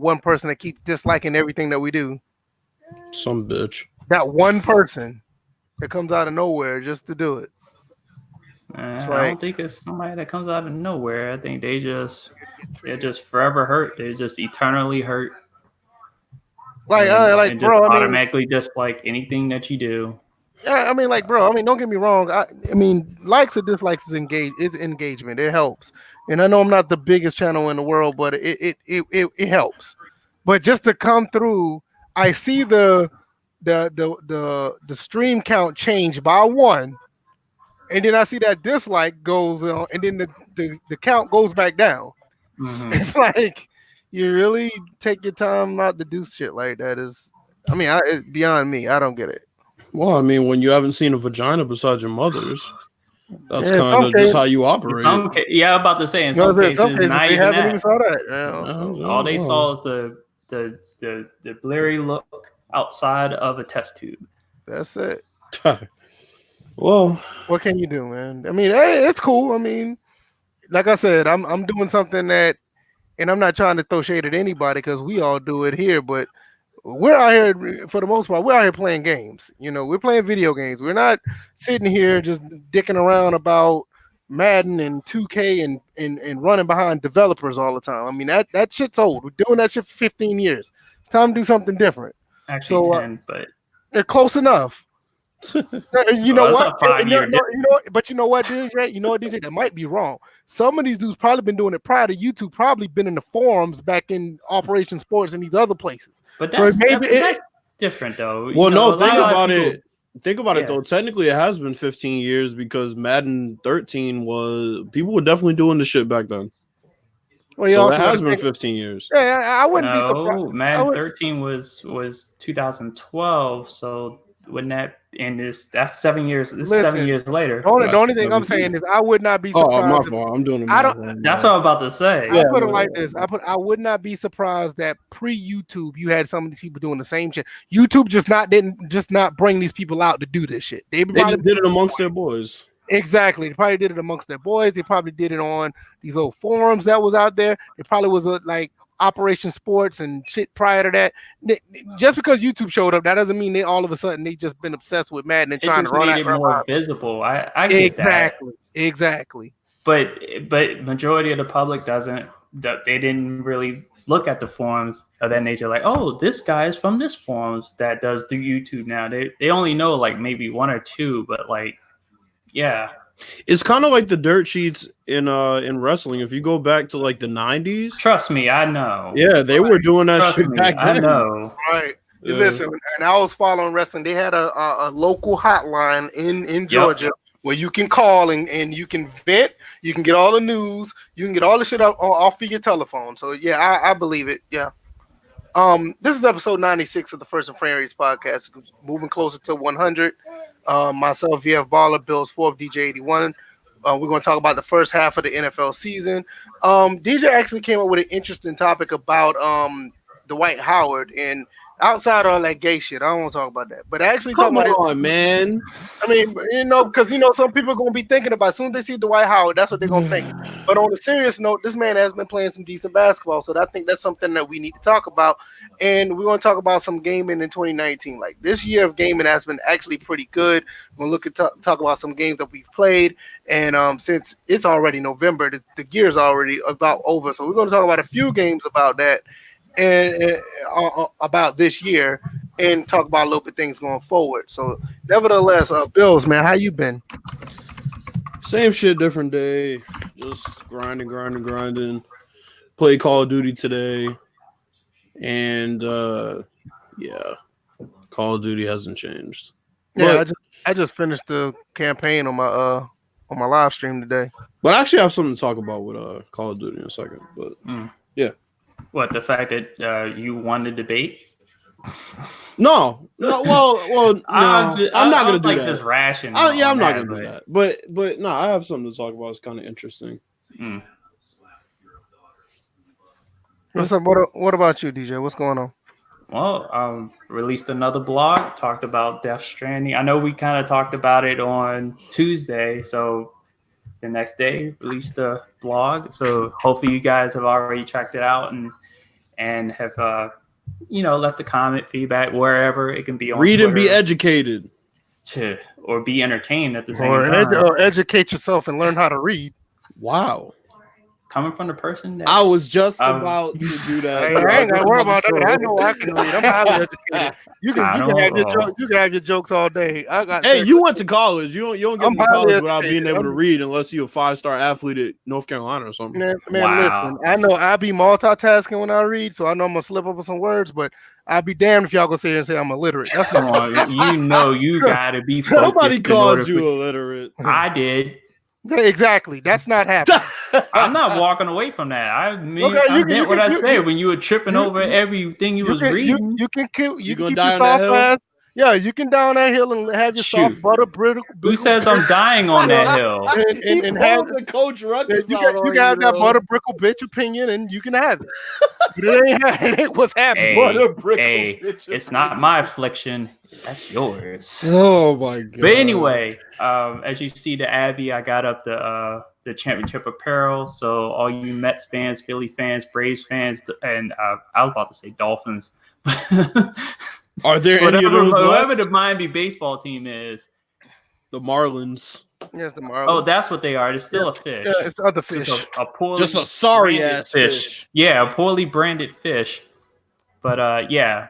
one person that keeps disliking everything that we do. Some bitch. That one person that comes out of nowhere just to do it. I don't think it's somebody that comes out of nowhere. I think they're just forever hurt. They're just eternally hurt. And bro, automatically dislike anything that you do. Yeah, I mean, like, bro, I mean, don't get me wrong. I mean, likes or dislikes is engagement. It helps. And I know I'm not the biggest channel in the world, but it helps. But just to come through, I see the stream count change by 1, and then I see that dislike goes on, and then the count goes back down. Mm-hmm. It's like you really take your time not to do shit like that. It's beyond me. I don't get it. Well, I mean, when you haven't seen a vagina besides your mother's, that's kind of just how you operate. I'm about to say in some cases not they even haven't that. even saw that. All they saw is the blurry look outside of a test tube. That's it. Well, what can you do, man? I mean, hey, it's cool. I mean, like I said, I'm doing something that, and I'm not trying to throw shade at anybody because we all do it here, but we're out here for the most part. We're out here playing games. We're playing video games. We're not sitting here just dicking around about Madden and 2K and running behind developers all the time. I mean, that shit's old. We're doing that shit for 15 years. It's time to do something different. Actually, 10, but they're close enough. You know what? But you know what, DJ? You know what, DJ? That might be wrong. Some of these dudes probably been doing it prior to YouTube. Probably been in the forums back in Operation Sports and these other places. But that's different, though. Well, think about it. Think about it, though. Technically, it has been 15 years because Madden 13 people were definitely doing the shit back then. Well, so it has been 15 years. Yeah, I wouldn't be surprised. Madden 13 was 2012, so wouldn't that end that's 7 years? This is 7 years later. The only thing I'm saying is I would not be surprised. Oh, my fault. I'm doing it. That's what I'm about to say. I put it like this. I would not be surprised that pre-YouTube you had some of these people doing the same shit. YouTube didn't not bring these people out to do this shit. They just did it amongst their boys. Exactly. They probably did it amongst their boys. They probably did it on these little forums that was out there. It probably was like Operation Sports and shit prior to that. Just because YouTube showed up, that doesn't mean they all of a sudden they just been obsessed with Madden and trying to run it more visible. I get exactly. But majority of the public doesn't. They didn't really look at the forums of that nature. Like, oh, this guy is from this forums that does do YouTube now. They only know like maybe one or two, but like, yeah. It's kind of like the dirt sheets in wrestling. If you go back to like the 90s, trust me, I know. Yeah, they were doing that shit back then. I know. Right. Listen, and I was following wrestling. They had a local hotline in Georgia where you can call and you can vent. You can get all the news. You can get all the shit off of your telephone. So yeah, I believe it. Yeah. This is episode 96 of the First and Framerates Podcast. Moving closer to 100. Myself, VF Baller, Bills 4th, DJ 81. We're going to talk about the first half of the NFL season. DJ actually came up with an interesting topic about Dwight Howard, and outside of all that gay shit, I don't want to talk about that. But actually, come on, man. I mean, because some people are going to be thinking about as soon as they see Dwight Howard, that's what they're going to think. But on a serious note, this man has been playing some decent basketball, so I think that's something that we need to talk about. And we're going to talk about some gaming in 2019. Like this year of gaming has been actually pretty good. We're going to talk about some games that we've played. And since it's already November, the year's already about over. So we're going to talk about a few games about that and about this year and talk about a little bit things going forward. So nevertheless, Bills, man, how you been? Same shit, different day. Just grinding. Play Call of Duty today. And Call of Duty hasn't changed. Yeah, I just finished the campaign on my live stream today. But I actually have something to talk about with Call of Duty in a second. But yeah. What, the fact that you won the debate? No. Well, no. I'm not gonna do that. Just ration. I'm not gonna do that. But no, I have something to talk about. It's kind of interesting. What's up? What about you, DJ? What's going on? Well, released another blog, talked about Death Stranding. I know we kind of talked about it on Tuesday, so the next day released the blog. So hopefully you guys have already checked it out and and have left a comment, feedback wherever it can be on Read Twitter, and be educated. Or be entertained at the same time. Or educate yourself and learn how to read. Wow. Coming from the person that I was just about to do that. I ain't gotta worry about that. I know I can read. I'm highly educated. You can have your jokes all day. You went to college. You don't get into college without being able to read unless you're a 5-star athlete at North Carolina or something. Man, listen. I know I be multitasking when I read, so I know I'm gonna slip up with some words, but I'll be damned if y'all gonna sit here and say I'm illiterate. That's not you gotta be focused. Nobody called you illiterate. I did. Exactly. That's not happening. I'm not walking away from that. I meant what I said when you were tripping over everything you was reading. You can keep your soft ass. Yeah, you can down that hill and have your soft butter brittle. Who says I'm dying on that hill? And have the coach Ruckus. You can have that butter brickle bitch opinion, and you can have it. It ain't what's happening. It's not my affliction. That's yours. Oh my god. But anyway, as you see the Abby, I got up the championship apparel. So all you Mets fans, Philly fans, Braves fans, and I was about to say Dolphins. Are there any of those whoever the Miami baseball team is? The Marlins. Yes, the Marlins. Oh, that's what they are. It's still a fish. Yeah, it's other fish. Just a sorry ass fish. Yeah, a poorly branded fish. But yeah.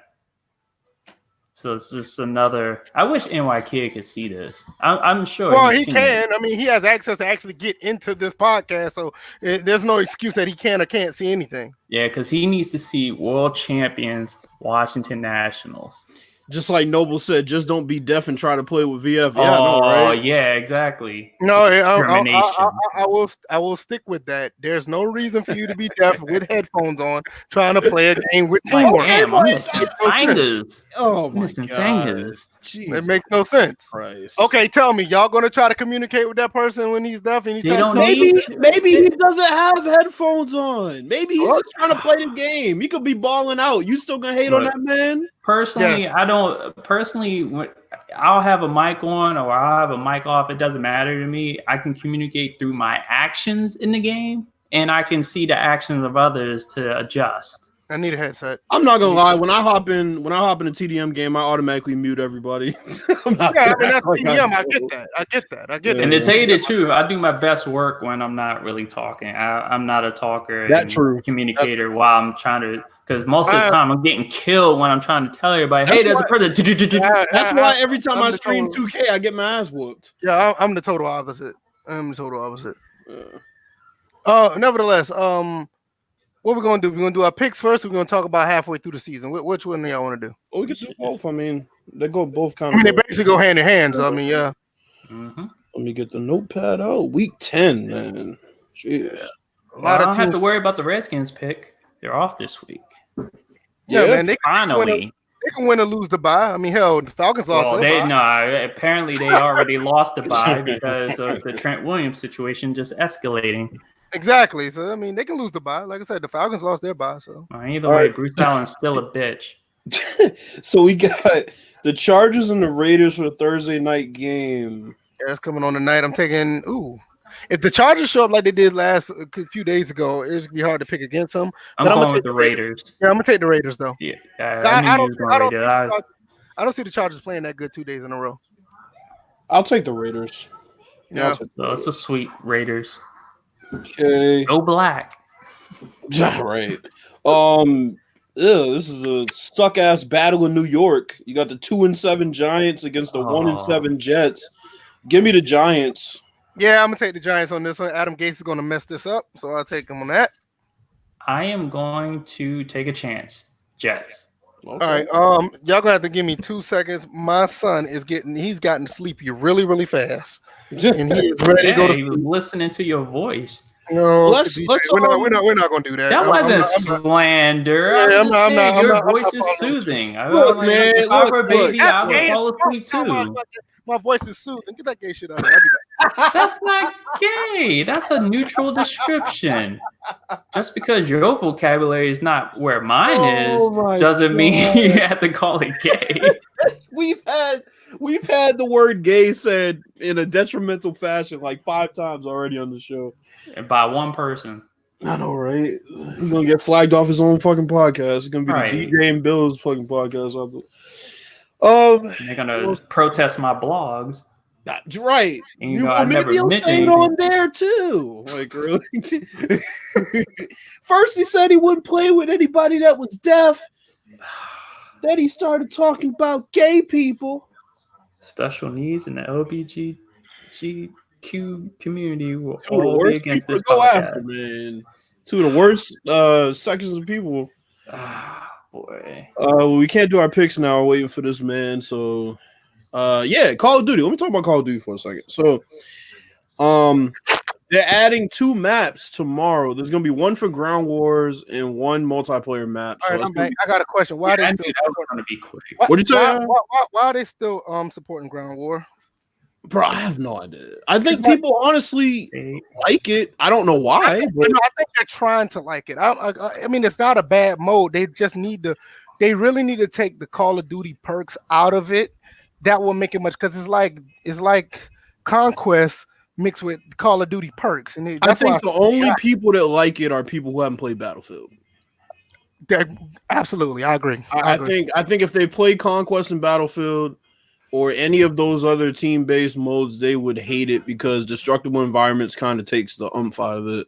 So it's just another. I wish NY Kid could see this. I'm sure. Well, he can. I mean, he has access to actually get into this podcast, so there's no excuse that he can or can't see anything. Yeah, because he needs to see world champions, Washington Nationals. Just like Noble said, just don't be deaf and try to play with VF. Yeah, right? Yeah, exactly. No, I will stick with that. There's no reason for you to be deaf with headphones on trying to play a game with teamwork. Damn, I'm missing fingers. Oh my god, it makes no sense. Christ. Okay, tell me, y'all gonna try to communicate with that person when he's deaf and he's maybe he doesn't have headphones on. Maybe he's just trying to play the game. He could be balling out. You still gonna hate on that man? Personally, I don't. Personally, I'll have a mic on or I'll have a mic off. It doesn't matter to me. I can communicate through my actions in the game, and I can see the actions of others to adjust. I need a headset. I'm not gonna lie. When I hop in a TDM game, I automatically mute everybody. That's TDM. I get that. And to tell you the truth, I do my best work when I'm not really talking. I'm not a talker. That's true. Communicator while I'm trying to. Because most of the time I'm getting killed when I'm trying to tell everybody, hey, there's a person. That's why every time I stream 2K, I get my ass whooped. Yeah, I'm the total opposite. Nevertheless, what we're gonna do? We're gonna do our picks first. We're gonna talk about halfway through the season. Which one do y'all want to do? We can do both. I mean, they go both kind of. They basically go hand in hand. So I mean, yeah. Mm-hmm. Let me get the notepad out. Week 10, man. Jeez. I don't have to worry about the Redskins pick. They're off this week. Yeah, man. They can win or lose the bye. I mean, hell, the Falcons lost. Apparently they already lost the bye because of the Trent Williams situation just escalating. Exactly. So I mean, they can lose the bye. Like I said, the Falcons lost their bye. So either way, Bruce Allen's still a bitch. So we got the Chargers and the Raiders for the Thursday night game. Yeah, it's coming on tonight. I'm taking. If the Chargers show up like they did a few days ago, it's gonna be hard to pick against them. I'm going with the Raiders. Yeah, I'm gonna take the Raiders though. Yeah, I don't see the Chargers playing that good 2 days in a row. I'll take the Raiders. Yeah, so it's a sweet Raiders. Okay. Go black. Right. This is a suck ass battle in New York. You got the 2-7 Giants against the 1-7 Jets. Give me the Giants. Yeah, I'm gonna take the Giants on this one. Adam Gase is gonna mess this up, so I'll take him on that. I am going to take a chance. Jets. Okay. All right. Y'all gonna have to give me 2 seconds. My son he's gotten sleepy really, really fast. And he is ready to go to sleep. He was listening to your voice. No, we're not gonna do that. That wasn't slander. Yeah, your voice is soothing. I will fall asleep too. My voice is soothing. Get that gay shit out of here. That's not gay. That's a neutral description. Just because your vocabulary is not where mine is, doesn't mean you have to call it gay. We've had the word gay said in a detrimental fashion like 5 times already on the show. And by one person. I know, right? He's gonna get flagged off his own fucking podcast. It's gonna be the DJ and Bill's fucking podcast. They're gonna protest my blogs. That's right. And, I never mentioned say it on there too. Like, really? First he said he wouldn't play with anybody that was deaf. Then he started talking about gay people, special needs, and the LGBTQ community will all be against this podcast. Man. Two of the worst sections of people. Boy. We can't do our picks now. We're waiting for this man. So, Call of Duty. Let me talk about Call of Duty for a second. So, they're adding 2 maps tomorrow. There's gonna be one for Ground Wars and one multiplayer map. All right, I'm back. I got a question. Why are they still gonna be quick? What'd you say? Why are they still supporting Ground War? Bro, I have no idea. I think people honestly like it. I don't know why. I think they're trying to like it. I mean, it's not a bad mode. They just they really need to take the Call of Duty perks out of it. That will make it much, because it's like Conquest mixed with Call of Duty perks. And I think the only people that like it are people who haven't played Battlefield. Absolutely, I agree. I think if they play Conquest and Battlefield, or any of those other team-based modes, they would hate it because destructible environments kind of takes the out of it.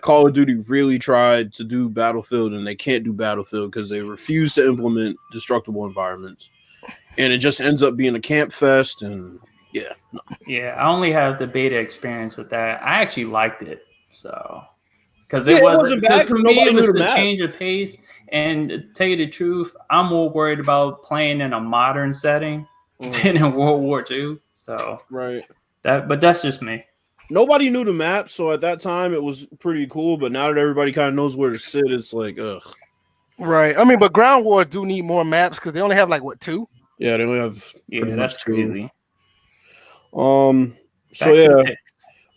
Call of Duty really tried to do Battlefield, and they can't do Battlefield because they refuse to implement destructible environments. And it just ends up being a camp fest, and yeah. No. Yeah, I only have the beta experience with that. I actually liked it, so... Because it wasn't bad. For me, it was the change of pace. And to tell you the truth, I'm more worried about playing in a modern setting than in World War II. So but that's just me. Nobody knew the map, so at that time it was pretty cool. But now that everybody kind of knows where to sit, it's like, ugh. Right. I mean, but Ground War do need more maps because they only have 2? Yeah, they only have. Yeah, that's crazy.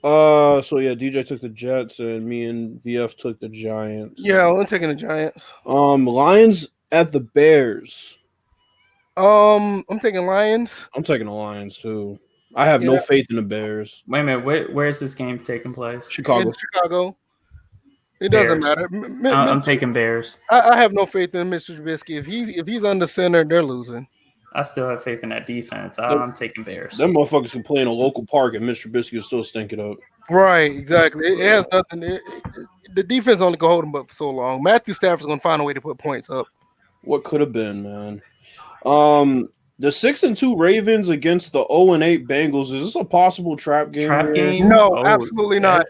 DJ took the Jets and me and VF took the Giants. Yeah, I'm taking the Giants. Lions at the Bears. I'm taking Lions. I'm taking the Lions too. I have no faith in the Bears. Wait a minute, where's this game taking place? Chicago. It doesn't matter. I'm taking Bears. I have no faith in Mr. Trubisky. If he's under center, they're losing. I still have faith in that defense. I'm taking Bears. Them motherfuckers can play in a local park and Mr. Trubisky will still stink it up. Right, exactly. It has nothing. The defense only can hold them up for so long. Matthew Stafford's going to find a way to put points up. What could have been, man? The 6-2 Ravens against the 0-8 Bengals. Is this a possible trap game? No, absolutely not.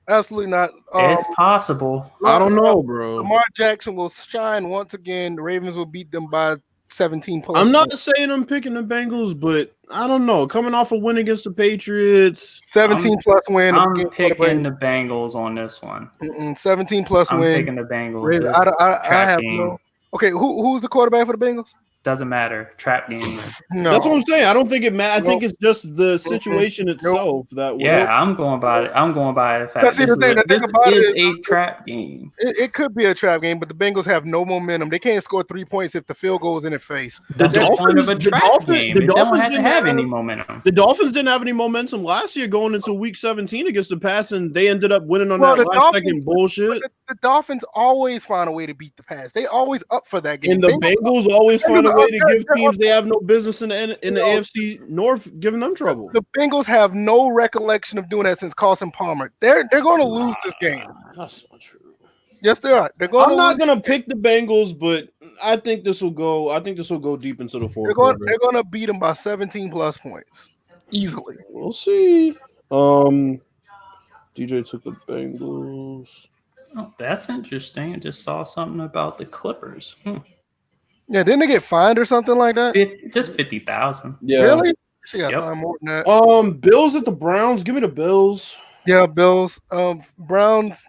Absolutely not. It's possible. I don't know, bro. Lamar Jackson will shine once again. The Ravens will beat them by 17 plus. I'm not saying I'm picking the Bengals, but I don't know. Coming off a win against the Patriots, 17 plus win. I'm picking the Bengals on this one. 17 plus win. I'm picking the Bengals. I have no. Okay, who's the quarterback for the Bengals? Doesn't matter. Trap game. No. That's what I'm saying. I don't think it matters. I think it's just the situation itself that. I'm going by it. I'm going by the fact this is a trap game. It could be a trap game, but the Bengals have no momentum. They can't score 3 points if the field goes in their face. That's the point of a trap game. They don't have to have any momentum. The Dolphins didn't have any momentum last year going into Week 17 against the Pats, and they ended up winning on that last-second bullshit. The Dolphins always find a way to beat the Pats. They always up for that game. And the Bengals always find a way to give teams they have no business in the AFC North giving them trouble. The Bengals have no recollection of doing that since Carson Palmer. They're going to lose this game. That's not true. Yes, they are. I'm not going to pick the Bengals, but I think this will go. I think this will go deep into the fourth quarter. They're going to beat them by 17 plus points easily. We'll see. DJ took the Bengals. Oh, that's interesting. I just saw something about the Clippers. Yeah, didn't they get fined or something like that? Just 50,000. Yeah, really? She got fined more than that. Bills at the Browns. Give me the Bills. Yeah, Bills. Browns.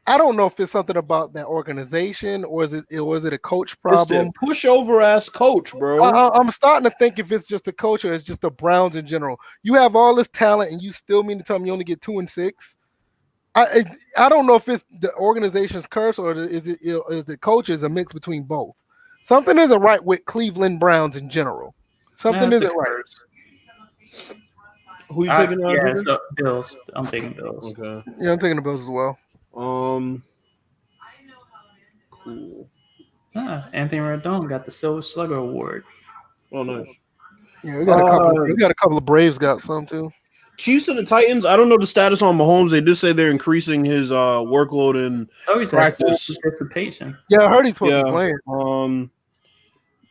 I don't know if it's something about that organization or is it a coach problem? It's the pushover ass coach, bro. I'm starting to think if it's just the coach or it's just the Browns in general. You have all this talent and you still mean to tell me you only get 2-6. I don't know if it's the organization's curse or is the coaches a mix between both. Something isn't right with Cleveland Browns in general. Something isn't right. Who are you taking out? So Bills. I'm taking Bills. Okay. Yeah, I'm taking the Bills as well. Cool. Anthony Rendon got the Silver Slugger Award. Oh, nice. Yeah, we got a couple. We got a couple of Braves got some too. Chiefs and the Titans. I don't know the status on Mahomes. They did say they're increasing his workload and He's practice. Full participation. Yeah, I heard he's supposed to be playing.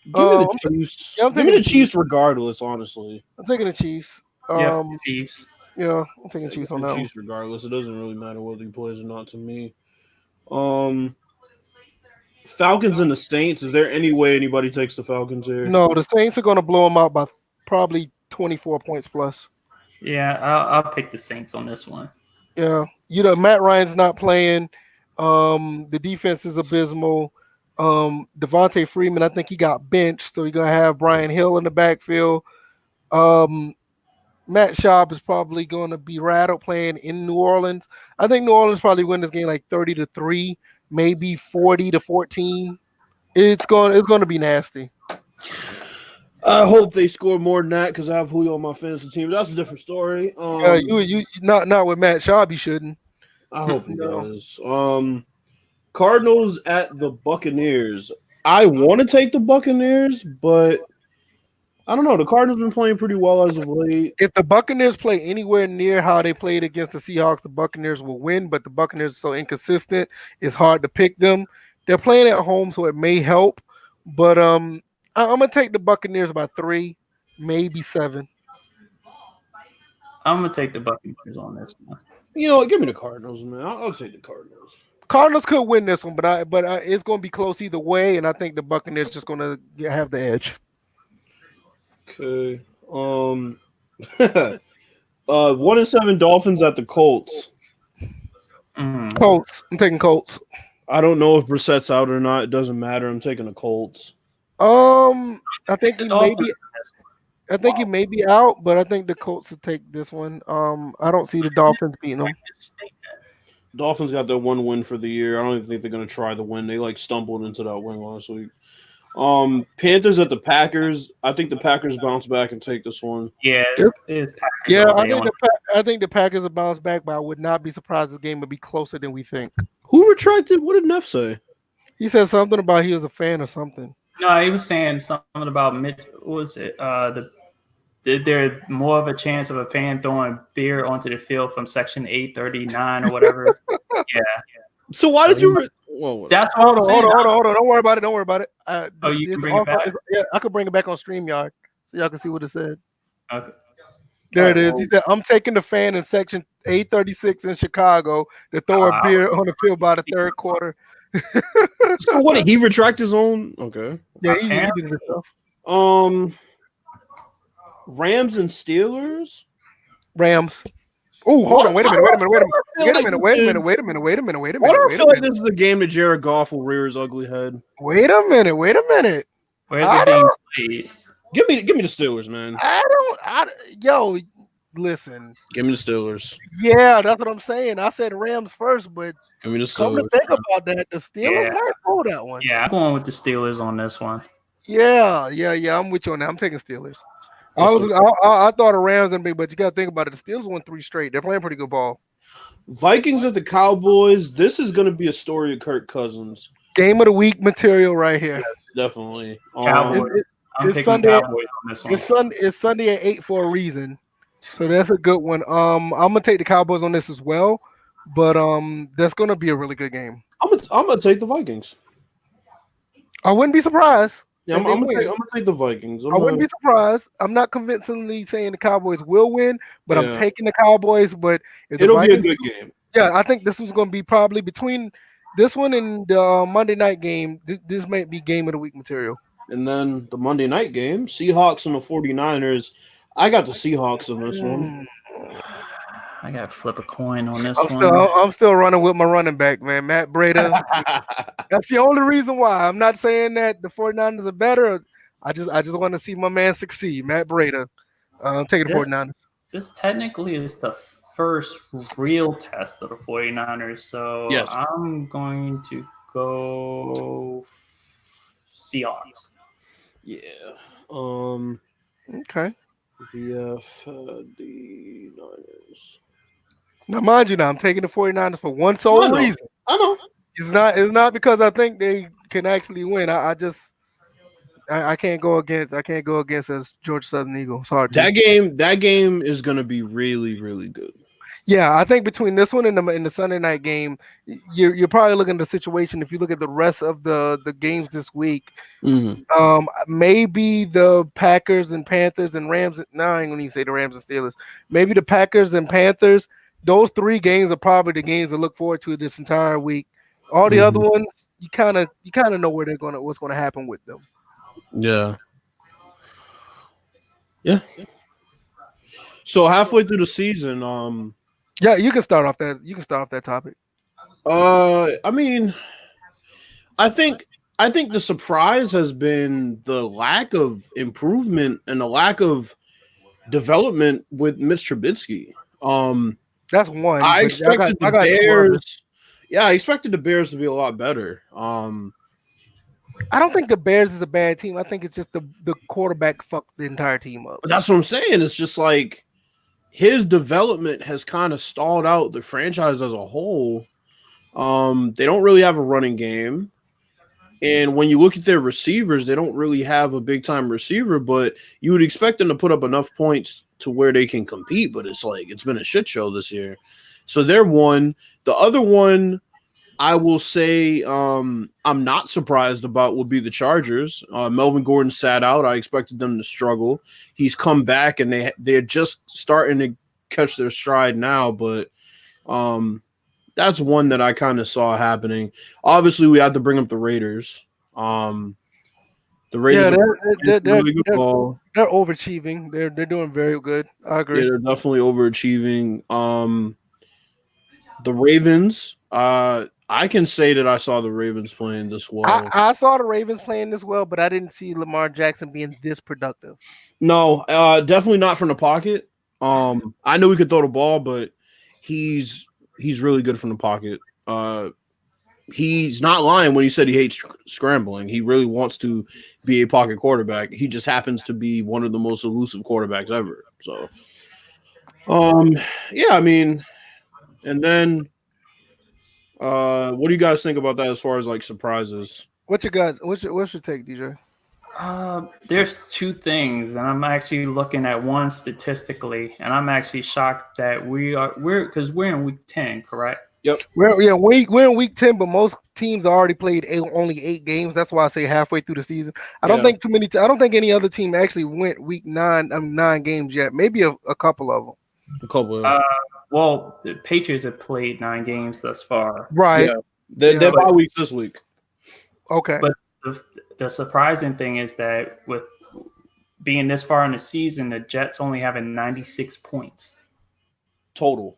Give me the Chiefs. Yeah, give me the Chiefs regardless. Honestly, I'm taking the Chiefs. Chiefs. Yeah, I'm taking Chiefs on that. Chiefs regardless. It doesn't really matter whether he plays or not to me. Falcons and the Saints. Is there any way anybody takes the Falcons here? No, the Saints are going to blow them out by probably 24 points plus. Yeah, I'll pick the Saints on this one. Yeah, Matt Ryan's not playing. The defense is abysmal. Devontae Freeman, I think he got benched, so you're gonna have Brian Hill in the backfield. Matt Schaub is probably going to be rattled playing in New Orleans. I think New Orleans probably win this game like 30-3, maybe 40-14. It's going to be nasty. I hope they score more than that because I have Julio on my fantasy team. That's a different story. You not with Matt Schaub, you shouldn't. I hope he does. Cardinals at the Buccaneers. I want to take the Buccaneers, but I don't know. The Cardinals been playing pretty well as of late. If the Buccaneers play anywhere near how they played against the Seahawks, the Buccaneers will win, but the Buccaneers are so inconsistent, it's hard to pick them. They're playing at home, so it may help, but I'm going to take the Buccaneers by 3, maybe 7. I'm going to take the Buccaneers on this one. Give me the Cardinals, man. I'll take the Cardinals. Cardinals could win this one, but it's going to be close either way, and I think the Buccaneers just going to have the edge. Okay. 1-7 Dolphins at the Colts. Colts. I'm taking Colts. I don't know if Brissett's out or not. It doesn't matter. I'm taking the Colts. I think he may be out, but I think the Colts will take this one. I don't see the Dolphins beating them. Dolphins got their one win for the year. I don't even think they're going to try the win. They stumbled into that win last week. Panthers at the Packers. I think the Packers bounce back and take this one. Yeah, I think the Packers will bounce back, but I would not be surprised this game would be closer than we think. Who retracted? What did Neff say? He said something about he was a fan or something. No, he was saying something about Mitch. What was it? There's more of a chance of a fan throwing beer onto the field from section 839 or whatever. Yeah. So why did you? That's hold on. Don't worry about it. You can bring it back. I could bring it back on StreamYard so y'all can see what it said. Okay. There it is. He said, "I'm taking the fan in section 836 in Chicago to throw a beer on the field by the third quarter." So what did he retract his own? Okay. Yeah, he did it himself. Rams and Steelers. Rams. Oh, hold on. Wait a minute. Why do I feel like this is a game that Jared Goff will rear his ugly head? Wait a minute. Where's it being played? Give me the Steelers, man. Listen. Give me the Steelers. Yeah, that's what I'm saying. I said Rams first, but give me the Steelers. Come to think about that, the Steelers might pull that one. Yeah, I'm going with the Steelers on this one. Yeah. I'm with you on that. I'm taking Steelers. I thought the Rams and big, but you got to think about it. The Steelers won 3 straight. They're playing pretty good ball. Vikings at the Cowboys. This is going to be a story of Kirk Cousins. Game of the week material right here. Yes, definitely. It's Sunday. It's Sunday at 8 for a reason. So that's a good one. I'm gonna take the Cowboys on this as well, but that's gonna be a really good game. I'm gonna take the Vikings. I wouldn't be surprised. Yeah, I'm gonna take the Vikings. I wouldn't be surprised. I'm not convincingly saying the Cowboys will win, but I'm taking the Cowboys. But it'll be a good game. Yeah, I think this was going to be probably between this one and the Monday night game. This might be game of the week material. And then the Monday night game, Seahawks and the 49ers. I got the Seahawks in this one. I got to flip a coin on this one. I'm still running with my running back, man, Matt Breida. That's the only reason why. I'm not saying that the 49ers are better. I just want to see my man succeed, Matt Breida. I'm taking the 49ers. This technically is the first real test of the 49ers, so yes. I'm going to go Seahawks. Yeah. Okay. The Niners. Now, mind you, now I'm taking the 49ers for one I sole know. reason. I know. It's not because I think they can actually win. I can't go against a Georgia Southern Eagle. It's hard to. That game is going to be really, really good. Yeah, I think between this one and the Sunday night game, you're probably looking at the situation. If you look at the rest of the games this week, maybe the Packers and Panthers and Rams. No, I ain't gonna even say the Rams and Steelers. Maybe the Packers and Panthers. Those three games are probably the games to look forward to this entire week. All the other ones, you kind of know where what's gonna happen with them. Yeah. Yeah. So halfway through the season, yeah, you can start off that topic. I mean, I think the surprise has been the lack of improvement and the lack of development with Mitch Trubisky. That's one. I expected the Bears. Yeah, I expected the Bears to be a lot better. I don't think the Bears is a bad team. I think it's just the quarterback fucked the entire team up. That's what I'm saying. It's just like his development has kind of stalled out the franchise as a whole. They don't really have a running game. And when you look at their receivers, they don't really have a big-time receiver, but you would expect them to put up enough points to where they can compete, but it's like it's been a shit show this year. So they're one. The other one I will say I'm not surprised about would be the Chargers. Melvin Gordon sat out. I expected them to struggle. He's come back, and they're just starting to catch their stride now, but that's one that I kind of saw happening. Obviously, we had to bring up the Raiders. The Raiders they're really good ball. They're overachieving. They're doing very good. I agree. Yeah, they're definitely overachieving. The Ravens, I can say that I saw the Ravens playing this well. I saw the Ravens playing this well, but I didn't see Lamar Jackson being this productive. No, definitely not from the pocket. I know he could throw the ball, but he's really good from the pocket. He's not lying when he said he hates scrambling. He really wants to be a pocket quarterback. He just happens to be one of the most elusive quarterbacks ever. So, yeah, I mean, and then what do you guys think about that as far as like surprises? What's your take, DJ? There's two things, and I'm actually looking at one statistically, and I'm actually shocked that we're in week 10, correct? Yep. We're in week 10, but most teams already played only 8 games. That's why I say halfway through the season. I don't think I don't think any other team actually went week 9 games yet. Maybe a couple of them. A couple. Well, the Patriots have played 9 games thus far. Right. Yeah. They're bye weeks this week. Okay. But the surprising thing is that with being this far in the season, the Jets only have 96 points. Total.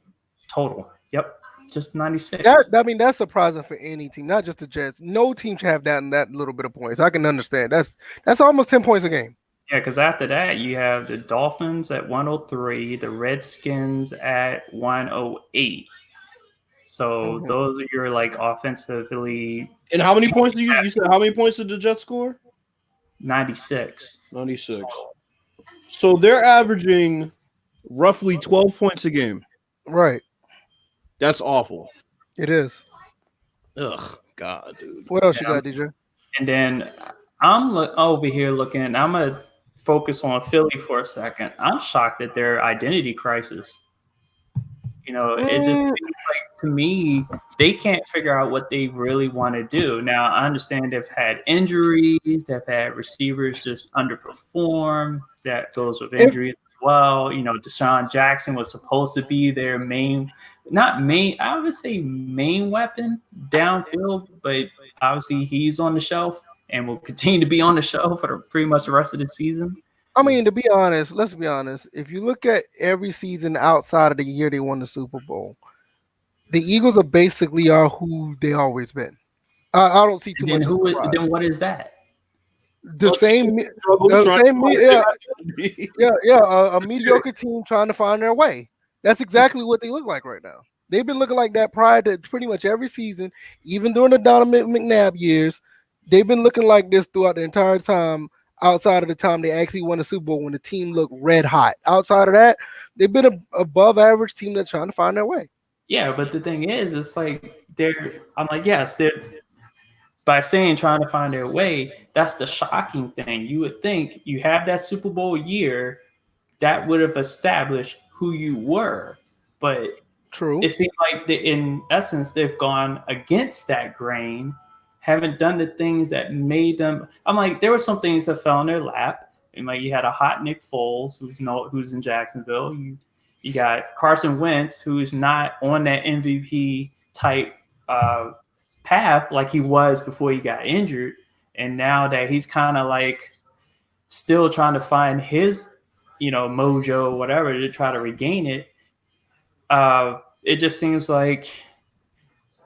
Yep. Just 96. That's surprising for any team, not just the Jets. No team should have that little bit of points. I can understand. That's almost 10 points a game. Yeah, because after that, you have the Dolphins at 103, the Redskins at 108. So those are your like offensively. And how many points you said? How many points did the Jets score? 96. 96. So they're averaging roughly 12 points a game. Right. That's awful. It is. Ugh, God, dude. What else you got, DJ? And then I'm over here looking. I'm gonna focus on Philly for a second. I'm shocked at their identity crisis. It just seems like to me they can't figure out what they really want to do. Now I understand they've had injuries, they've had receivers just underperform. That goes with injuries as well. Deshaun Jackson was supposed to be their main weapon downfield, but obviously he's on the shelf and will continue to be on the shelf for pretty much the rest of the season. I mean, to be honest, let's be honest. If you look at every season outside of the year they won the Super Bowl, the Eagles are basically who they always been. I don't see too much. Then what is that? A mediocre team trying to find their way. That's exactly what they look like right now. They've been looking like that prior to pretty much every season, even during the Donovan McNabb years. They've been looking like this throughout the entire time, outside of the time they actually won the Super Bowl when the team looked red hot. Outside of that, they've been an above average team that's trying to find their way. Yeah, but the thing is, it's like I'm like, yes, they're by saying trying to find their way. That's the shocking thing. You would think you have that Super Bowl year that would have established who you were, but True. it seems like in essence they've gone against that grain, haven't done the things that made them. I'm like, there were some things that fell in their lap. And like you had a hot Nick Foles, who's in Jacksonville. You got Carson Wentz, who's not on that MVP type path like he was before he got injured, and now that he's kind of like still trying to find his, mojo or whatever to try to regain it. It just seems like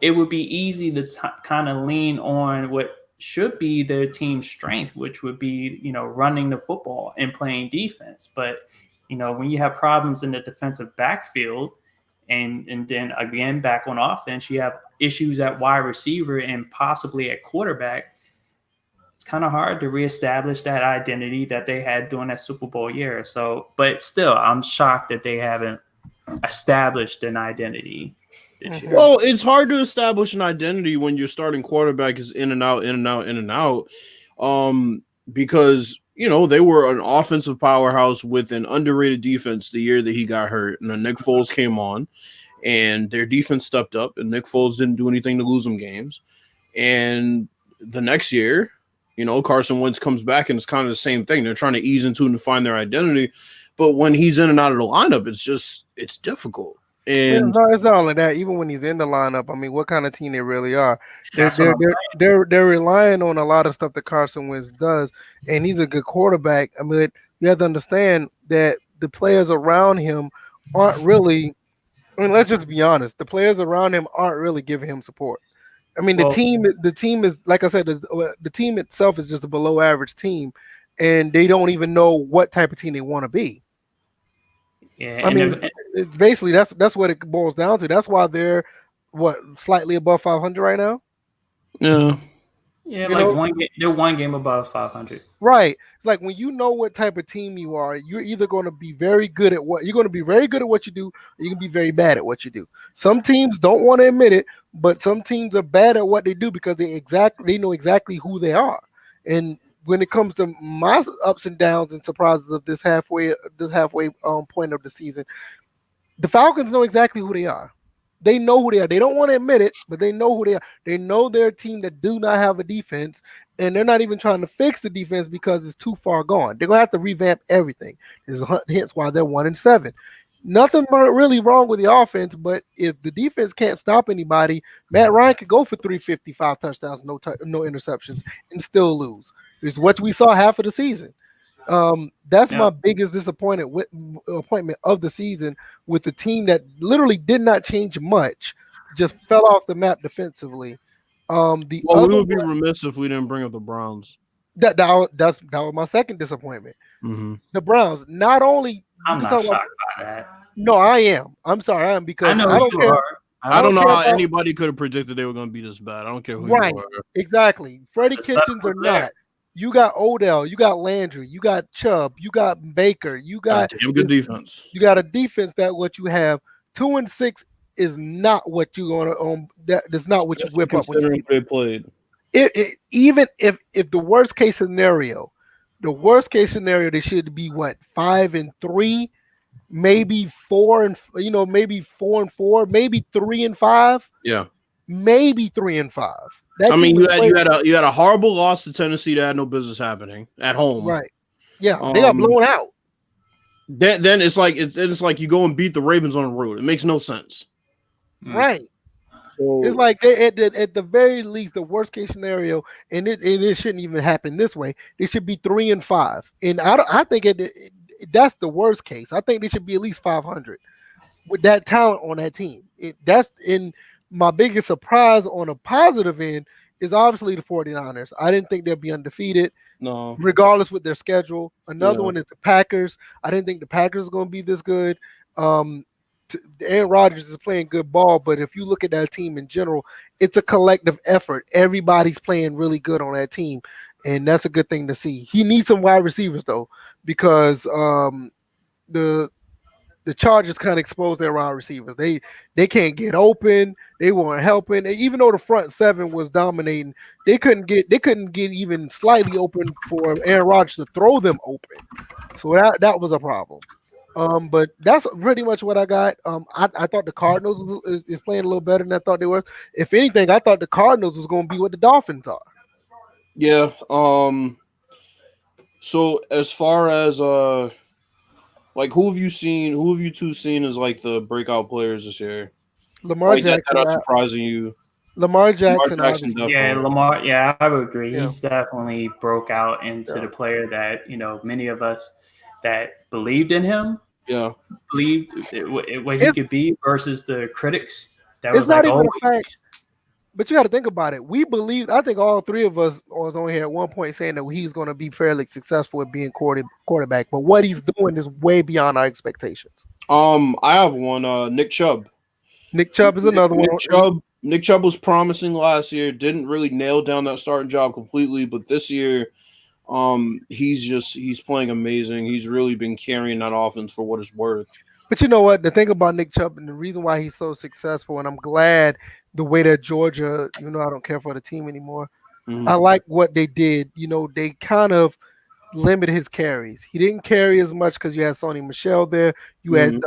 it would be easy to kind of lean on what should be their team's strength, which would be, running the football and playing defense. But, when you have problems in the defensive backfield and then again, back on offense, you have issues at wide receiver and possibly at quarterback. It's kind of hard to reestablish that identity that they had during that Super Bowl year. So, but still, I'm shocked that they haven't established an identity this year. Well, it's hard to establish an identity when your starting quarterback is in and out, in and out, in and out. Because, they were an offensive powerhouse with an underrated defense the year that he got hurt. And then Nick Foles came on and their defense stepped up and Nick Foles didn't do anything to lose them games. And the next year, Carson Wentz comes back and it's kind of the same thing. They're trying to ease into and find their identity. But when he's in and out of the lineup, it's difficult. And it's not only that. Even when he's in the lineup, I mean, what kind of team they really are? They're relying on a lot of stuff that Carson Wentz does, and he's a good quarterback. I mean, you have to understand that the players around him aren't really. I mean, let's just be honest. The players around him aren't really giving him support. I mean, the team is, like I said, the team itself is just a below average team, and they don't even know what type of team they want to be. Yeah, I mean, it's basically that's what it boils down to. That's why they're slightly above 500 right now. Yeah, they're one game above 500. Right. It's like when you know what type of team you are, you're either going to be very good at what you do, or you can be very bad at what you do. Some teams don't want to admit it, but some teams are bad at what they do because they know exactly who they are. And when it comes to my ups and downs and surprises of this halfway point of the season, the Falcons know exactly who they are. They know who they are. They don't want to admit it, but they know who they are. They know they're a team that do not have a defense, and they're not even trying to fix the defense because it's too far gone. They're going to have to revamp everything. Hence why they're 1-7. Nothing really wrong with the offense, but if the defense can't stop anybody, Matt Ryan could go for 355 touchdowns, no interceptions, and still lose. It's what we saw half of the season. That's my biggest disappointment of the season, with the team that literally did not change much, just fell off the map defensively. We would be remiss if we didn't bring up the Browns. That was my second disappointment. Mm-hmm. The Browns, not only I'm not shocked by that. No, I am. I'm sorry, I am, because I know I don't care. I don't know how anybody could have predicted they were going to be this bad. I don't care who you are. Exactly. Freddie Kitchens or not. You got Odell, you got Landry, you got Chubb, you got Baker, you got damn good defense. You got a defense that what you have 2-6 is not what you're going to that's not what you whip up when they played. Even if the worst case scenario, they should be 5-3, maybe 4 maybe 4-4, maybe 3-5. Yeah. Maybe 3-5. I mean, you had a horrible loss to Tennessee that had no business happening at home. Right. Yeah, they got blown out. Then it's like you go and beat the Ravens on the road. It makes no sense. Right. So it's like at the very least, the worst case scenario, and it shouldn't even happen this way. They should be 3-5, and I think that's the worst case. I think they should be at least 500 with that talent on that team. That's in. My biggest surprise on a positive end is obviously the 49ers. I didn't think they'd be undefeated, regardless with their schedule. Another one is the Packers. I didn't think the Packers were going to be this good. Aaron Rodgers is playing good ball, but if you look at that team in general, it's a collective effort. Everybody's playing really good on that team, and that's a good thing to see. He needs some wide receivers, though, because the the Chargers kind of exposed their wide receivers. They can't get open. They weren't helping. Even though the front seven was dominating, they couldn't get even slightly open for Aaron Rodgers to throw them open. So that was a problem. But that's pretty much what I got. I thought the Cardinals is playing a little better than I thought they were. If anything, I thought the Cardinals was going to be what the Dolphins are. Yeah. So as far as like who have you two seen as like the breakout players this year? Lamar Like Jackson. that are surprising you. Lamar Jackson definitely. Yeah, Lamar. Yeah, I would agree. Yeah. He's definitely broke out into the player that many of us that believed in him. Yeah, believed what he could be versus the critics. That it's was not like, even a fact. But you got to think about it. We believe. I think all three of us was on here at one point saying that he's going to be fairly successful at being quarterback. But what he's doing is way beyond our expectations. I have one. Nick Chubb. Nick Chubb is another one. Nick Chubb was promising last year. Didn't really nail down that starting job completely, but this year, he's playing amazing. He's really been carrying that offense for what it's worth. But you know what? The thing about Nick Chubb and the reason why he's so successful, and I'm glad the way that Georgia, I don't care for the team anymore. Mm-hmm. I like what they did. They kind of limited his carries. He didn't carry as much because you had Sony Michel there. You had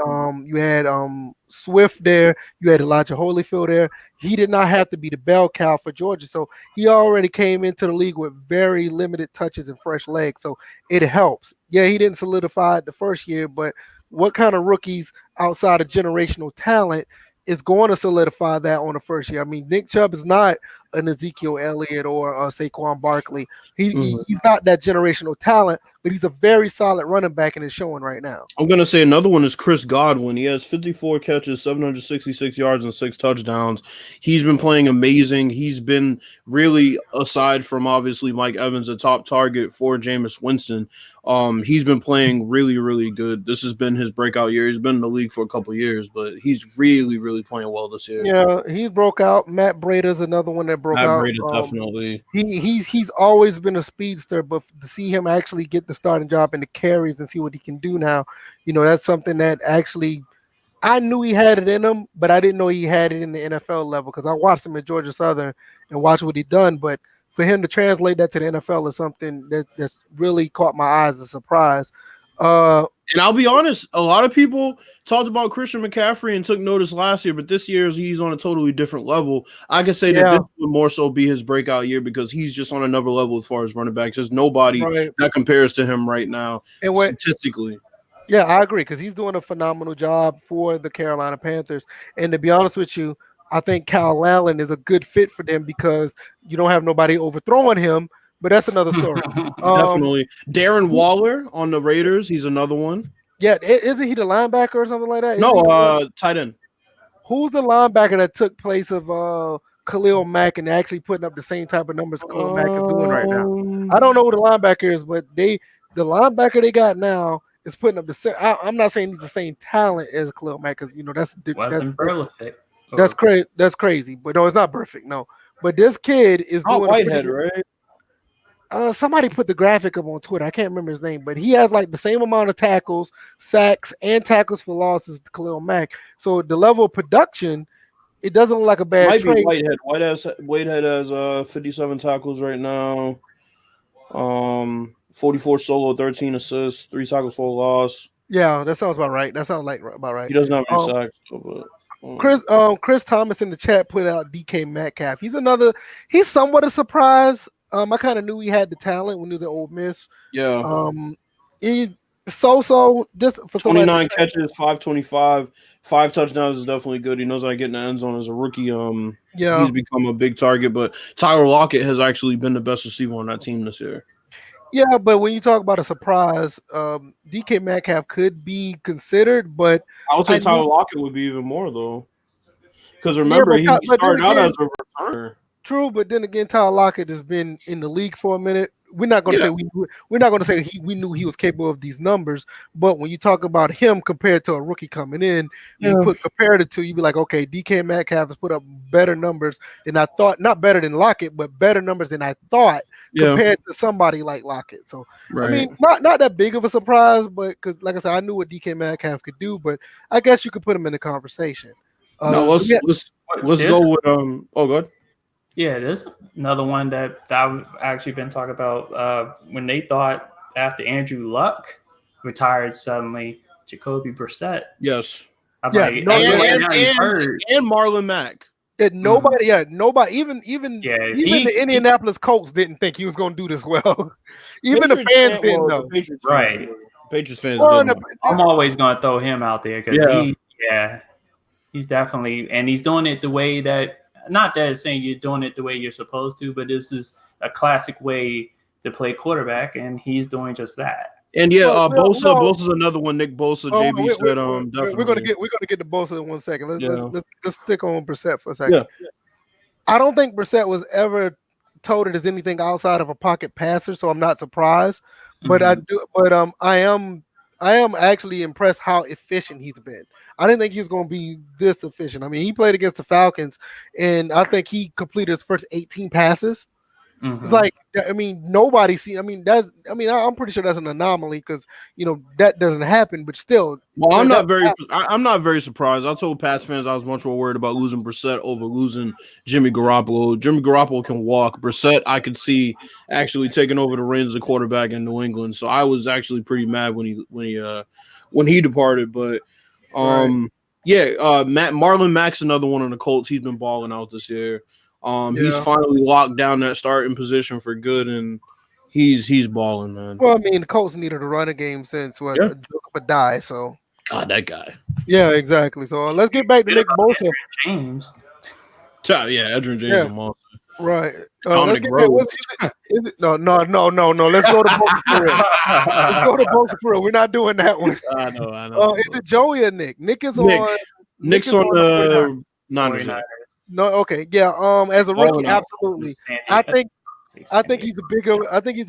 Swift there. You had Elijah Holyfield there. He did not have to be the bell cow for Georgia. So he already came into the league with very limited touches and fresh legs. So it helps. Yeah, he didn't solidify it the first year, but what kind of rookies outside of generational talent is going to solidify that on the first year? I mean, Nick Chubb is not an Ezekiel Elliott or Saquon Barkley. He's not that generational talent, but he's a very solid running back and is showing right now. I'm going to say another one is Chris Godwin. He has 54 catches, 766 yards, and 6 touchdowns. He's been playing amazing. He's been really, aside from obviously Mike Evans, a top target for Jameis Winston. He's been playing really, really good. This has been his breakout year. He's been in the league for a couple of years, but he's really, really playing well this year. Yeah, he's broke out. Matt Breida's another one that broke out. Matt Breida, definitely. He's always been a speedster, but to see him actually get the starting job in the carries and see what he can do now, that's something that actually I knew he had it in him, but I didn't know he had it in the NFL level because I watched him at Georgia Southern and watched what he done. But for him to translate that to the NFL is something that's really caught my eyes as a surprise. And I'll be honest, a lot of people talked about Christian McCaffrey and took notice last year, but this year he's on a totally different level. I can say that this would more so be his breakout year because he's just on another level as far as running backs. There's nobody that compares to him right now statistically. Yeah, I agree because he's doing a phenomenal job for the Carolina Panthers. And to be honest with you, I think Kyle Allen is a good fit for them because you don't have nobody overthrowing him. But that's another story. Definitely. Darren Waller on the Raiders. He's another one. Yeah. Isn't he the linebacker or something like that? No, tight end. Who's the linebacker that took place of Khalil Mack and actually putting up the same type of numbers Khalil Mack is doing right now? I don't know who the linebacker is, but the linebacker they got now is putting up the same. I'm not saying he's the same talent as Khalil Mack because, that's crazy. But no, it's not perfect. No. But this kid is doing Whitehead, right? Somebody put the graphic up on Twitter. I can't remember his name, but he has like the same amount of tackles, sacks, and tackles for losses to Khalil Mack. So the level of production, it doesn't look like a bad trade. Whitehead. Whitehead has 57 tackles right now. 44 solo, 13 assists, 3 tackles for a loss. Yeah, that sounds about right. About right. He doesn't have any sacks. Chris Thomas in the chat put out DK Metcalf. He's somewhat a surprise. I kind of knew he had the talent when he was at Ole Miss. Yeah. He so just for 29 catches, 525, 5 touchdowns is definitely good. He knows how to get in the end zone as a rookie. He's become a big target, but Tyler Lockett has actually been the best receiver on that team this year. Yeah, but when you talk about a surprise, DK Metcalf could be considered, but I would say Tyler Lockett would be even more though. Because remember, he started out as a returner. True, but then again, Tyler Lockett has been in the league for a minute. We're not going to say we're not going to say we knew he was capable of these numbers, but when you talk about him compared to a rookie coming in, you put compared it to, you be like, okay, DK Metcalf has put up better numbers than I thought, not better than Lockett, but better numbers than I thought compared to somebody like Lockett. So I mean, not that big of a surprise, but because like I said, I knew what DK Metcalf could do, but I guess you could put him in the conversation. No, let's go with Oh, go ahead. Yeah, there's another one that I've actually been talking about when they thought after Andrew Luck retired suddenly, Jacoby Brissett. Yes. I'm and Marlon Mack. And nobody, even the Indianapolis Colts didn't think he was going to do this well. Even the fans didn't know. Right. Patriots fans didn't. I'm always going to throw him out there because he's definitely, and he's doing it the way that, not that saying you're doing it the way you're supposed to, but this is a classic way to play quarterback, and he's doing just that. And Bosa's another one. Nick Bosa, JB said, definitely. We're gonna get to Bosa in 1 second. Let's stick on Brissett for a second. Yeah. I don't think Brissett was ever touted as anything outside of a pocket passer, so I'm not surprised. But I am actually impressed how efficient he's been. I didn't think he was going to be this efficient. I mean, he played against the Falcons, and I think he completed his first 18 passes. It's like, I mean, nobody see. I mean, I'm pretty sure that's an anomaly because that doesn't happen. But still, well, I'm not very surprised. I told Pats fans I was much more worried about losing Brissett over losing Jimmy Garoppolo. Jimmy Garoppolo can walk. Brissett, I could see actually taking over the reins of the quarterback in New England. So I was actually pretty mad when he departed. But Marlon Mack's another one on the Colts. He's been balling out this year. He's finally locked down that starting position for good, and he's balling, man. Well, I mean, the Colts needed a running game since Joseph died, so. God, that guy. Yeah, exactly. So let's get back to Nick Bosa. James. Edgerrin James is a monster. Right. No. Let's go to Bosa for real. Let's go to Bosa for real. We're not doing that one. I know. Is it Joey or Nick? Nick's on the Niners. No, okay, yeah. As a rookie, absolutely. I think he's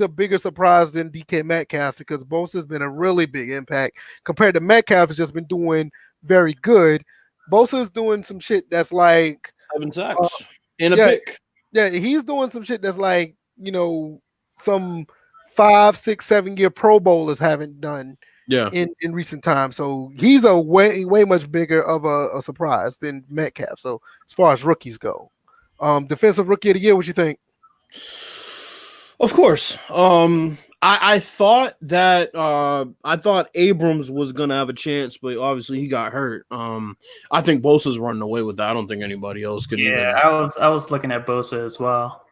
a bigger surprise than DK Metcalf because Bosa's been a really big impact compared to Metcalf has just been doing very good. Bosa's doing some shit that's like 7 sacks in a pick. Yeah, he's doing some shit that's like some 5, 6, 7 year Pro Bowlers haven't done. Yeah, in recent times, so he's a way much bigger of a surprise than Metcalf. So as far as rookies go, defensive rookie of the year, what you think? Of course, I thought Abrams was gonna have a chance, but obviously he got hurt. I think Bosa's running away with that. I don't think anybody else could. Yeah, I was looking at Bosa as well.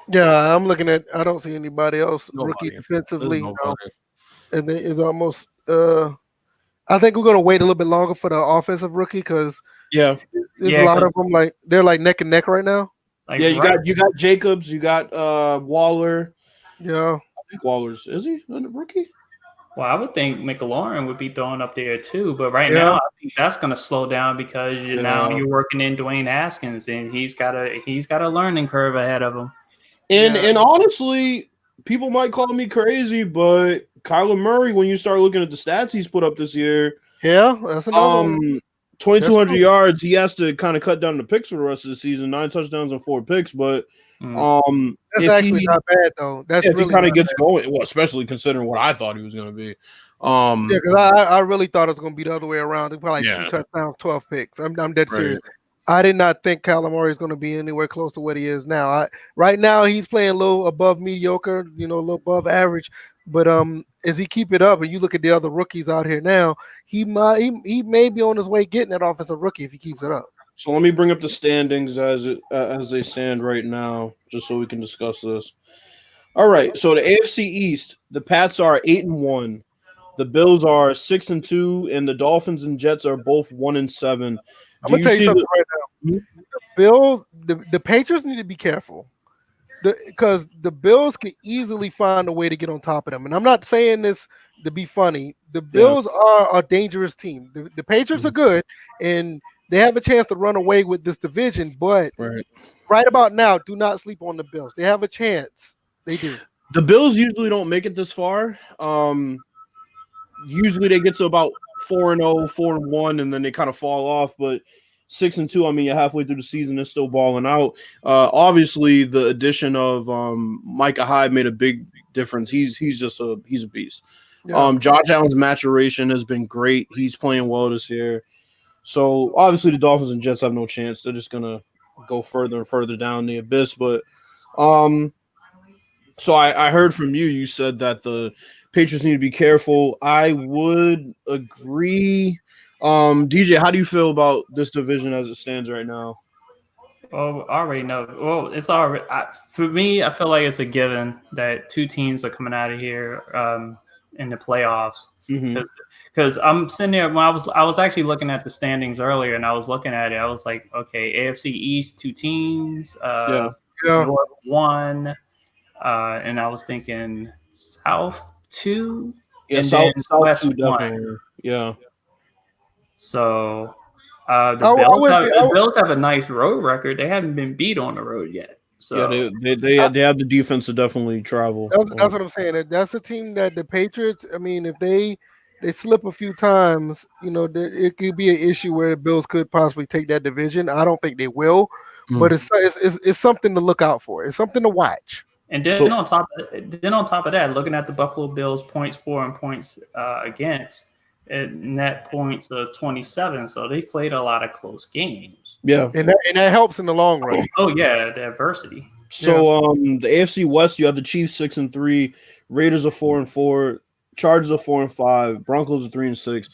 Yeah, I'm looking at. I don't see anybody else rookie defensively. And there is almost. I think we're gonna wait a little bit longer for the offensive rookie because there's a lot of them they're like neck and neck right now. You got Jacobs, you got Waller. Yeah, I think Waller's is he a rookie? Well, I would think McLaurin would be thrown up there too, but now I think that's gonna slow down because now you're working in Dwayne Haskins and he's got a learning curve ahead of him. And honestly, people might call me crazy, but Kyler Murray, when you start looking at the stats he's put up this year, that's another 2,200 yards. He has to kind of cut down the picks for the rest of the season. 9 touchdowns and 4 picks, but that's actually not bad though. That's if really he kind of gets going, well, especially considering what I thought he was going to be. Because I really thought it was going to be the other way around. It probably 2 touchdowns, 12 picks. I'm dead serious. I did not think Kyler Murray is going to be anywhere close to what he is now. Right now he's playing a little above mediocre, a little above average. But as he keep it up, and you look at the other rookies out here now, he may be on his way getting that offensive rookie if he keeps it up. So let me bring up the standings as they stand right now, just so we can discuss this. All right, so the AFC East, the Pats are 8-1, the Bills are 6-2, and the Dolphins and Jets are both 1-7. I'm gonna tell you something right now. The Bills, the Patriots need to be careful. Because the Bills can easily find a way to get on top of them. And I'm not saying this to be funny. The Bills are a dangerous team. The Patriots are good, and they have a chance to run away with this division. But right about now, do not sleep on the Bills. They have a chance. They do. The Bills usually don't make it this far. Usually they get to about 4-0, 4-1, and then they kind of fall off. But 6-2, I mean, you're halfway through the season and still balling out. Obviously, the addition of Micah Hyde made a big difference. He's a beast. Yeah. Josh Allen's maturation has been great. He's playing well this year. So obviously the Dolphins and Jets have no chance. They're just gonna go further and further down the abyss. But so I heard from you. You said that the Patriots need to be careful. I would agree. DJ, how do you feel about this division as it stands right now? Well, I already know. Well, it's already for me. I feel like it's a given that two teams are coming out of here in the playoffs. Because I'm sitting there when I was actually looking at the standings earlier, and I was looking at it. I was like, okay, AFC East 2 teams, North 1, and I was thinking South 2, Yeah, and South West 2 1. definitely. Yeah. So the Bills have a nice road record. They haven't been beat on the road yet. So yeah, they have the defense to definitely travel. That's what I'm saying. That's a team that the Patriots. I mean, if they slip a few times, it could be an issue where the Bills could possibly take that division. I don't think they will, but it's something to look out for. It's something to watch. And then on top of that, looking at the Buffalo Bills points for and points against, net points of 27. So they played a lot of close games. Yeah, and that helps in the long run. Oh yeah, the adversity. So the AFC West, you have the Chiefs 6-3, Raiders are 4-4, Chargers are 4-5, Broncos are 3-6.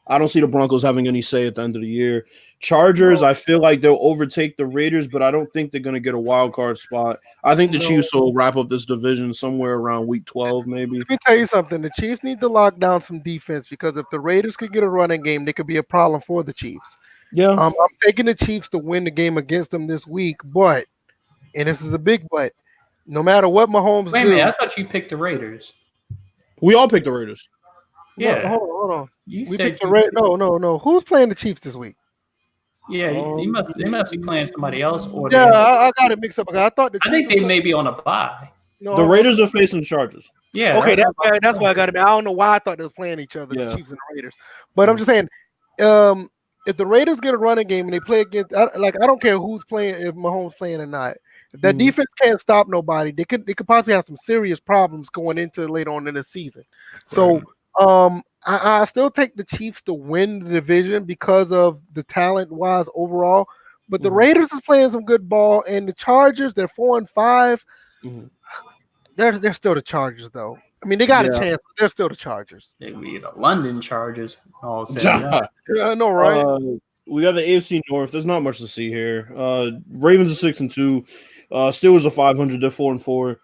I don't see the Broncos having any say at the end of the year. Chargers, I feel like they'll overtake the Raiders, but I don't think they're going to get a wild card spot. I think the Chiefs will wrap up this division somewhere around week 12, maybe. Let me tell you something. The Chiefs need to lock down some defense because if the Raiders could get a running game, they could be a problem for the Chiefs. Yeah. I'm taking the Chiefs to win the game against them this week, but, and this is a big but, no matter what Mahomes Wait a minute, I thought you picked the Raiders. We all picked the Raiders. Yeah. No, hold on. You we said picked the Raiders. No. Who's playing the Chiefs this week? Yeah, they must be playing somebody else. Or yeah, I got it mixed up. I thought I think they may be on a bye. No, the Raiders are facing the Chargers. Yeah. Okay, that's why I got it. I don't know why I thought they was playing each other, the Chiefs and the Raiders. But I'm just saying, if the Raiders get a running game and they play against, I don't care who's playing, if Mahomes playing or not. If that defense can't stop nobody, they could possibly have some serious problems going into later on in the season. So, I still take the Chiefs to win the division because of the talent-wise overall. But the Raiders is playing some good ball, and the Chargers, they're 4-5. They're still the Chargers, though. I mean, they got a chance, but they're still the Chargers. They be the London Chargers. All yeah, I know, right? We got the AFC North. There's not much to see here. Ravens are 6-2. Steelers are 500. They're 4-4.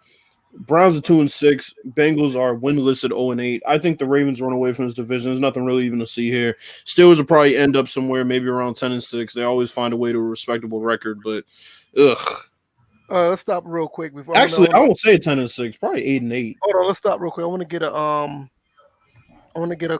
Browns are 2-6. Bengals are winless at 0-8. I think the Ravens run away from this division. There's nothing really even to see here. Steelers will probably end up somewhere, maybe around 10-6. They always find a way to a respectable record, but let's stop real quick before. Actually, I won't say 10-6. Probably 8-8. Hold on, let's stop real quick. I want to get a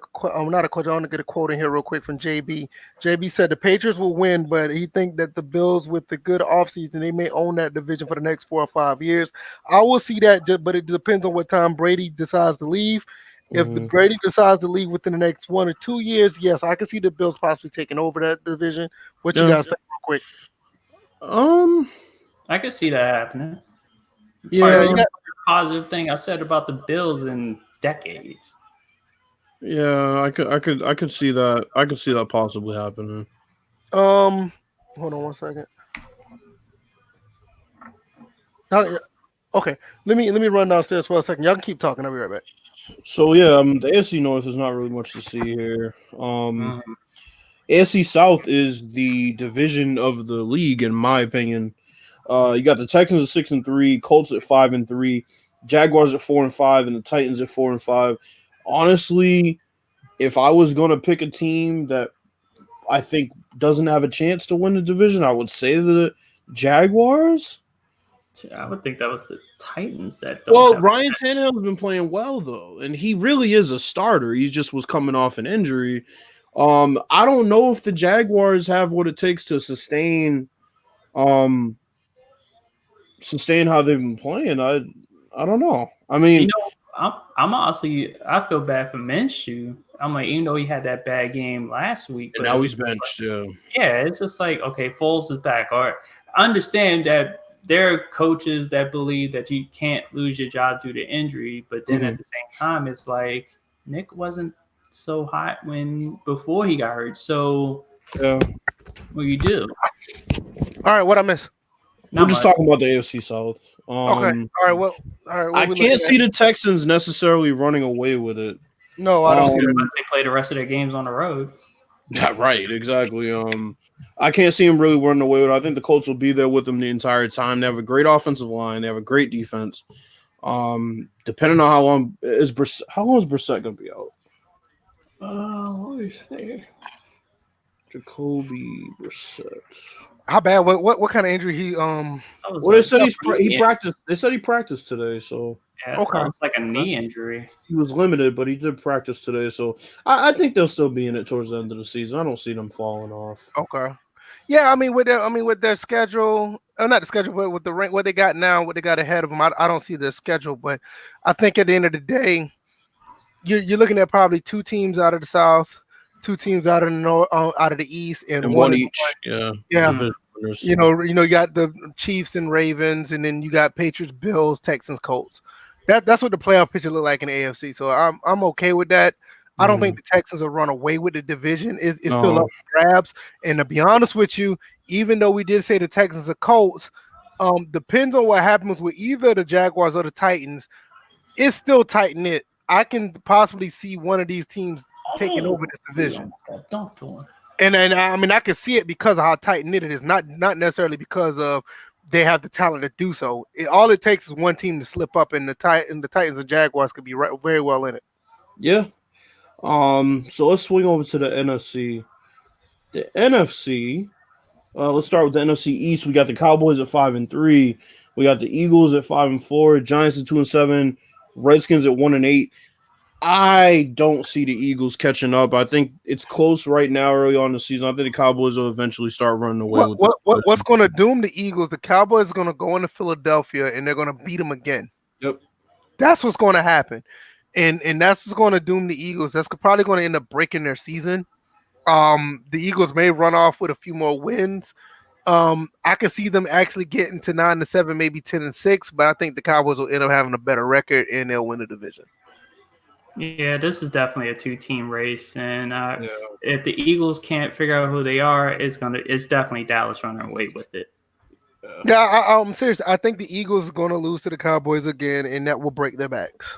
quote in here real quick from JB. JB said the Patriots will win, but he think that the Bills with the good offseason, they may own that division for the next 4 or 5 years. I will see that, but it depends on what time Brady decides to leave. If Brady decides to leave within the next 1 or 2 years, yes, I can see the Bills possibly taking over that division. What you guys think real quick? I could see that happening. Yeah, you got a positive thing I said about the Bills in decades. Yeah, I could see that. I could see that possibly happening. Hold on 1 second. Okay, let me run downstairs for a second. Y'all can keep talking. I'll be right back. So yeah, the AFC North is not really much to see here. AFC South is the division of the league, in my opinion. You got the Texans at 6-3, Colts at 5-3, Jaguars at 4-5, and the Titans at 4-5. Honestly, if I was going to pick a team that I think doesn't have a chance to win the division, I would say the Jaguars. I would think that was the Titans. Ryan Tannehill's been playing well, though, and he really is a starter. He just was coming off an injury. I don't know if the Jaguars have what it takes to sustain sustain how they've been playing, I don't know. I mean, I'm honestly, I feel bad for Minshew. I'm like, even though he had that bad game last week, and now he's benched. Yeah, it's just like, okay, Foles is back. Or I understand that there are coaches that believe that you can't lose your job due to injury, but then at the same time, it's like Nick wasn't so hot before he got hurt. So what do you do? All right, what I miss? We're just talking about the AFC South. Okay. All right. I can't see the Texans necessarily running away with it. No, I don't see it unless they play the rest of their games on the road. Yeah, right. Exactly. I can't see them really running away with it. I think the Colts will be there with them the entire time. They have a great offensive line. They have a great defense. Depending on how long is Brissett gonna be out? Let me see. Jacoby Brissett. How bad? What kind of injury he? Well, they said he practiced. They said he practiced today. So okay, it's like a knee injury. He was limited, but he did practice today. So I think they'll still be in it towards the end of the season. I don't see them falling off. Okay. Yeah, with their schedule, not the schedule, but with what they got now, what they got ahead of them, I don't see their schedule. But I think at the end of the day, you're looking at probably two teams out of the South, two teams out of the North, out of the East, and one each. Yeah. You got the Chiefs and Ravens, and then you got Patriots, Bills, Texans, Colts. That's what the playoff picture look like in the AFC. So I'm okay with that. I don't think the Texans will run away with the division. It's still up for grabs. And to be honest with you, even though we did say the Texans are Colts, depends on what happens with either the Jaguars or the Titans. It's still tight knit. I can possibly see one of these teams taking over this division. And I can see it because of how tight knit it is, not necessarily because of they have the talent to do so. All it takes is one team to slip up, and the Titans and Jaguars could be very well in it. Yeah. So let's swing over to the NFC. The NFC. Let's start with the NFC East. We got the Cowboys at 5-3. We got the Eagles at 5-4. Giants at 2-7. Redskins at 1-8. I don't see the Eagles catching up. I think it's close right now, early on in the season. I think the Cowboys will eventually start running away with it. What's going to doom the Eagles? The Cowboys are going to go into Philadelphia and they're going to beat them again. Yep. That's what's going to happen. And that's what's going to doom the Eagles. That's probably going to end up breaking their season. The Eagles may run off with a few more wins. I could see them actually getting to 9-7, maybe 10-6, but I think the Cowboys will end up having a better record and they'll win the division. Yeah, this is definitely a two-team race, and if the Eagles can't figure out who they are, it's definitely Dallas running away with it. Yeah, I'm serious. I think the Eagles are going to lose to the Cowboys again, and that will break their backs.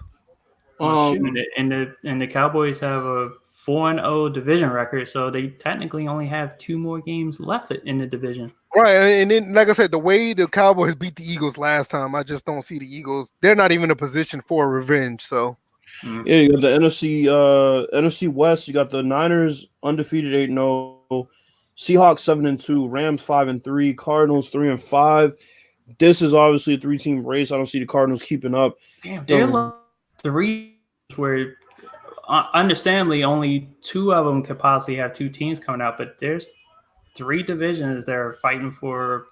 And the Cowboys have a 4-0 division record, so they technically only have 2 more games left in the division. Right, and then like I said, the way the Cowboys beat the Eagles last time, I just don't see the Eagles. They're not even in a position for revenge, so. Yeah, you got the NFC West. You got the Niners undefeated 8-0, Seahawks 7-2, Rams 5-3, Cardinals 3-5. This is obviously a 3-team race. I don't see the Cardinals keeping up. Damn, they're like 3 where understandably only 2 of them could possibly have 2 teams coming out, but there's 3 divisions that are fighting for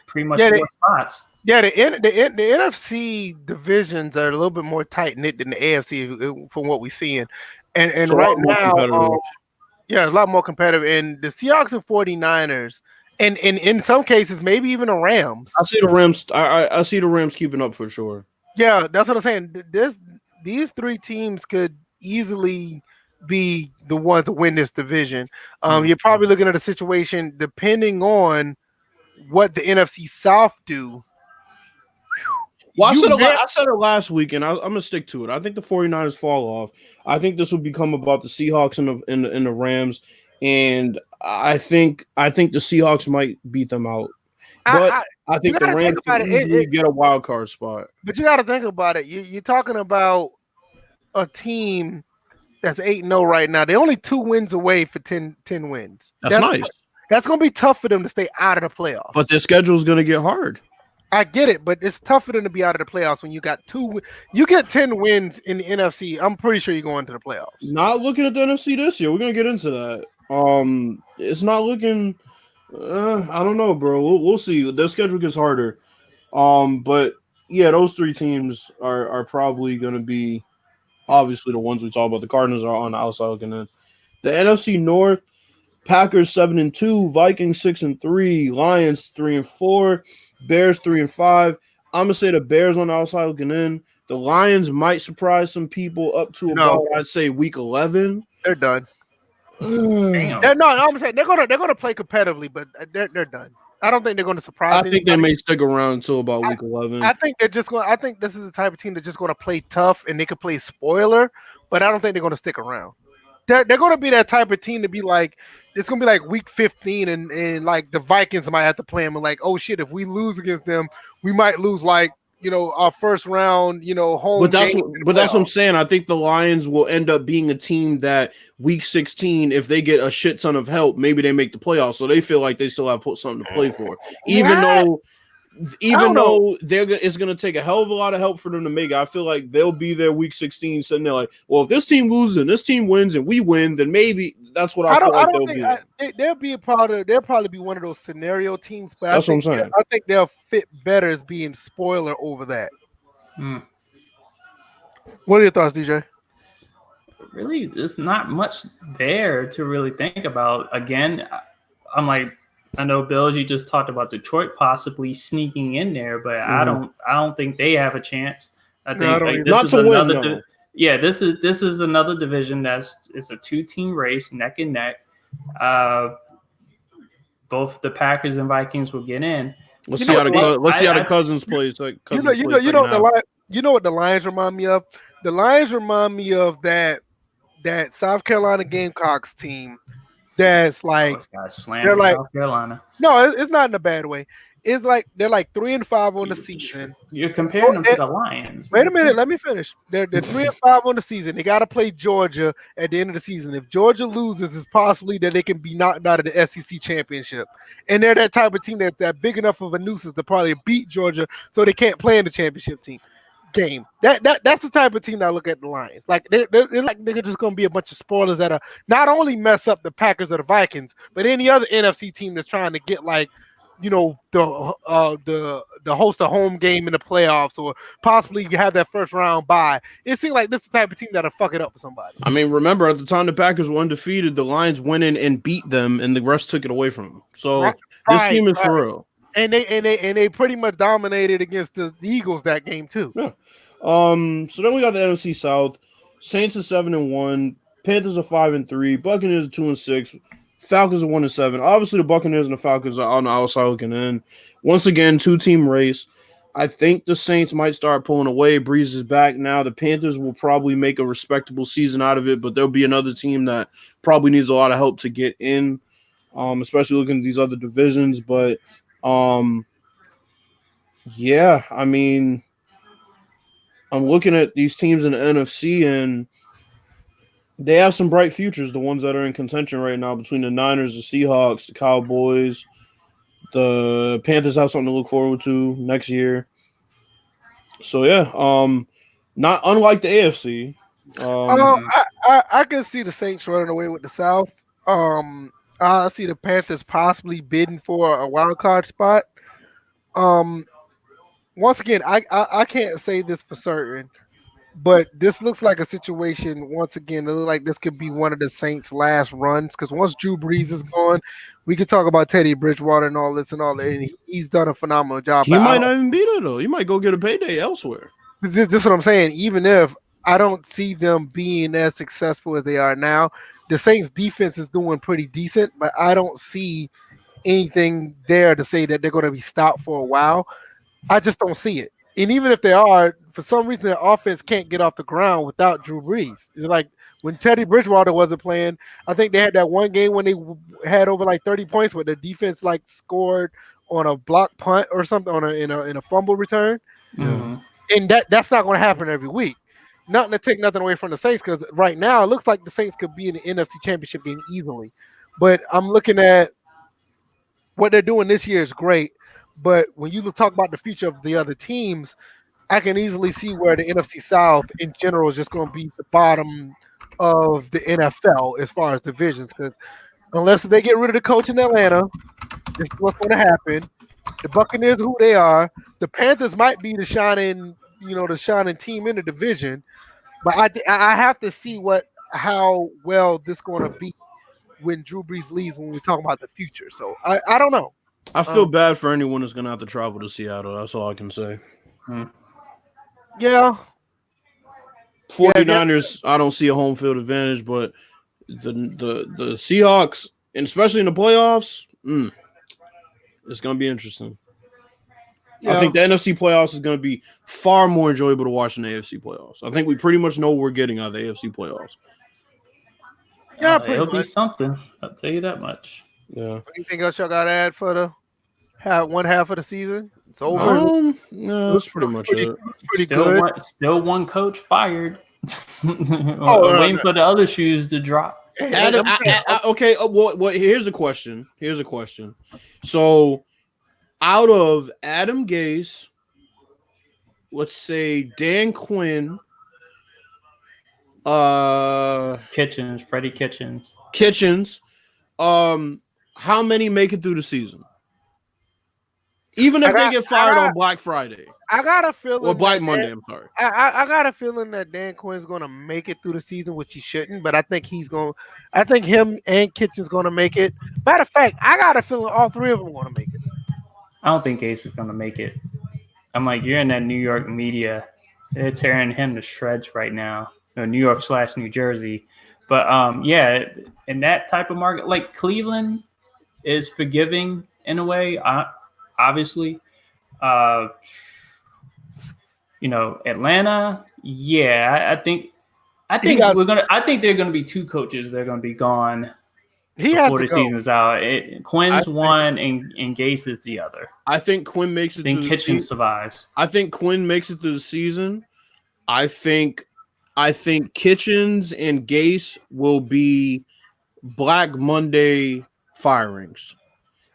pretty much 4 spots. Yeah, the NFC divisions are a little bit more tight knit than the AFC from what we're seeing, and right now, it's a lot more competitive. And the Seahawks and 49ers, and in some cases, maybe even the Rams. I see the Rams. I see the Rams keeping up for sure. Yeah, that's what I'm saying. These 3 teams could easily be the ones to win this division. You're probably looking at a situation depending on what the NFC South do. Well, I said it last week, and I'm gonna stick to it. I think the 49ers fall off. I think this will become about the Seahawks and the Rams, and I think the Seahawks might beat them out. But I think the Rams can easily get a wild card spot. But you got to think about it. You're talking about a team that's 8-0 right now. They're only 2 wins away for 10 wins. That's nice. That's gonna be tough for them to stay out of the playoffs. But their schedule is gonna get hard. I get it, but it's tough for them to be out of the playoffs when you got 2. You get 10 wins in the NFC. I'm pretty sure you're going to the playoffs. Not looking at the NFC this year. We're gonna get into that. It's not looking. I don't know, bro. We'll see. Their schedule gets harder. But yeah, those three teams are probably going to be obviously the ones we talk about. The Cardinals are on the outside looking in. The NFC North, Packers 7-2, Vikings 6-3, Lions 3-4, Bears 3-5. I'm gonna say the Bears on the outside looking in. The Lions might surprise some people up to about I'd say week 11. They're done. Damn. I'm saying they're gonna play competitively, but they're done. I don't think they're going to surprise. I think they may stick around until about week 11. I think they're just going. I think this is the type of team that's just going to play tough and they could play spoiler, but I don't think they're going to stick around. They're going to be that type of team to be like, it's going to be like week 15 and like the Vikings might have to play them and like, oh shit, if we lose against them, we might lose like, our first round, home. But that's what I'm saying. I think the Lions will end up being a team that week 16, if they get a shit ton of help, maybe they make the playoffs. So they feel like they still have something to play for, even though it's going to take a hell of a lot of help for them to make it. I feel like they'll be there week 16 sitting there like, well, if this team loses and this team wins and we win, then maybe that's what I feel like they'll be. They'll be a part of. They'll probably be one of those scenario teams. But that's what I'm saying. I think they'll fit better as being spoiler over that. What are your thoughts, DJ? Really, there's not much there to really think about. Again, I'm like, I know, Bills, you just talked about Detroit possibly sneaking in there, but I don't think they have a chance. I think this is another division it's a 2-team race, neck and neck. Both the Packers and Vikings will get in. Let's see how the Cousins plays. Like, you know what the Lions remind me of? The Lions remind me of that South Carolina Gamecocks team. That's like they're like South Carolina. No, it's not in a bad way. It's like they're like 3-5 on the season. You're comparing them to the Lions. Wait a minute, let me finish. They're 3-5 on the season. They got to play Georgia at the end of the season. If Georgia loses, it's possibly that they can be knocked out of the SEC championship. And they're that type of team that's big enough of a nuisance to probably beat Georgia, so they can't play in the championship game. That's the type of team that I look at the Lions. Like they're just gonna be a bunch of spoilers that are not only mess up the Packers or the Vikings, but any other NFC team that's trying to get like, the host a home game in the playoffs or possibly you have that first round bye. It seems like this is the type of team that'll fuck it up for somebody. I mean, remember at the time the Packers were undefeated, the Lions went in and beat them, and the rest took it away from them. So this team is for real. And they pretty much dominated against the Eagles that game too. Yeah. So then we got the NFC South. Saints are 7-1, Panthers are 5-3, Buccaneers are 2-6, Falcons are 1-7. Obviously, the Buccaneers and the Falcons are on the outside looking in. Once again, 2-team race. I think the Saints might start pulling away. Breeze is back now. The Panthers will probably make a respectable season out of it, but there'll be another team that probably needs a lot of help to get in, especially looking at these other divisions. But yeah, I mean, I'm looking at these teams in the NFC, and they have some bright futures, the ones that are in contention right now between the Niners, the Seahawks, the Cowboys. The Panthers have something to look forward to next year. So, yeah, not unlike the AFC. I can see the Saints running away with the South. I see the Panthers possibly bidding for a wild card spot. Once again, I can't say this for certain, but this looks like a situation, once again, it looks like this could be one of the Saints' last runs, because once Drew Brees is gone, we could talk about Teddy Bridgewater and all this and all that, and he's done a phenomenal job. He might not even be there, though. He might go get a payday elsewhere. This is what I'm saying. Even if I don't see them being as successful as they are now, the Saints' defense is doing pretty decent, but I don't see anything there to say that they're going to be stopped for a while. I just don't see it. And even if they are, for some reason, their offense can't get off the ground without Drew Brees. It's like when Teddy Bridgewater wasn't playing, I think they had that one game when they had over like 30 points where the defense like scored on a block punt or something in a fumble return. Yeah. And that's not going to happen every week. Nothing to take nothing away from the Saints, because right now it looks like the Saints could be in the NFC Championship game easily. But I'm looking at what they're doing this year is great. But when you talk about the future of the other teams, I can easily see where the NFC South in general is just going to be the bottom of the NFL as far as divisions. Because unless they get rid of the coach in Atlanta, this is what's going to happen. The Buccaneers, who they are. The Panthers might be the shining team in the division. But I have to see how well this going to be when Drew Brees leaves when we talk about the future. So I don't know. I feel bad for anyone that's going to have to travel to Seattle. That's all I can say. Yeah. 49ers, I don't see a home field advantage, but the Seahawks, and especially in the playoffs, it's going to be interesting. Yeah. I think the NFC playoffs is going to be far more enjoyable to watch than the AFC playoffs. I think we pretty much know what we're getting out of the AFC playoffs. Yeah, it'll be something. I'll tell you that much. Yeah. Anything else y'all got to add for the one half of the season? It's over. No, that's pretty much it. Still one coach fired. Waiting for the other shoes to drop. Okay. Well, here's a question. So, out of Adam Gase, let's say Dan Quinn, Freddie Kitchens, how many make it through the season? Even if they get fired on Black Friday. I got a feeling. Or Black Monday, I'm sorry. I got a feeling that Dan Quinn's going to make it through the season, which he shouldn't, but I think him and Kitchen's going to make it. Matter of fact, I got a feeling all three of them are going to make it. I don't think Ace is going to make it. I'm like, you're in that New York media. They're tearing him to shreds right now. New York / New Jersey. But, in that type of market, like Cleveland is forgiving in a way, obviously. Atlanta, I think they're gonna be two coaches. They're gonna be gone before the season's out. Quinn's one and Gase is the other. I think Quinn makes it. Then Kitchen survives. I think Quinn makes it through the season. I think Kitchens and Gase will be Black Monday firings.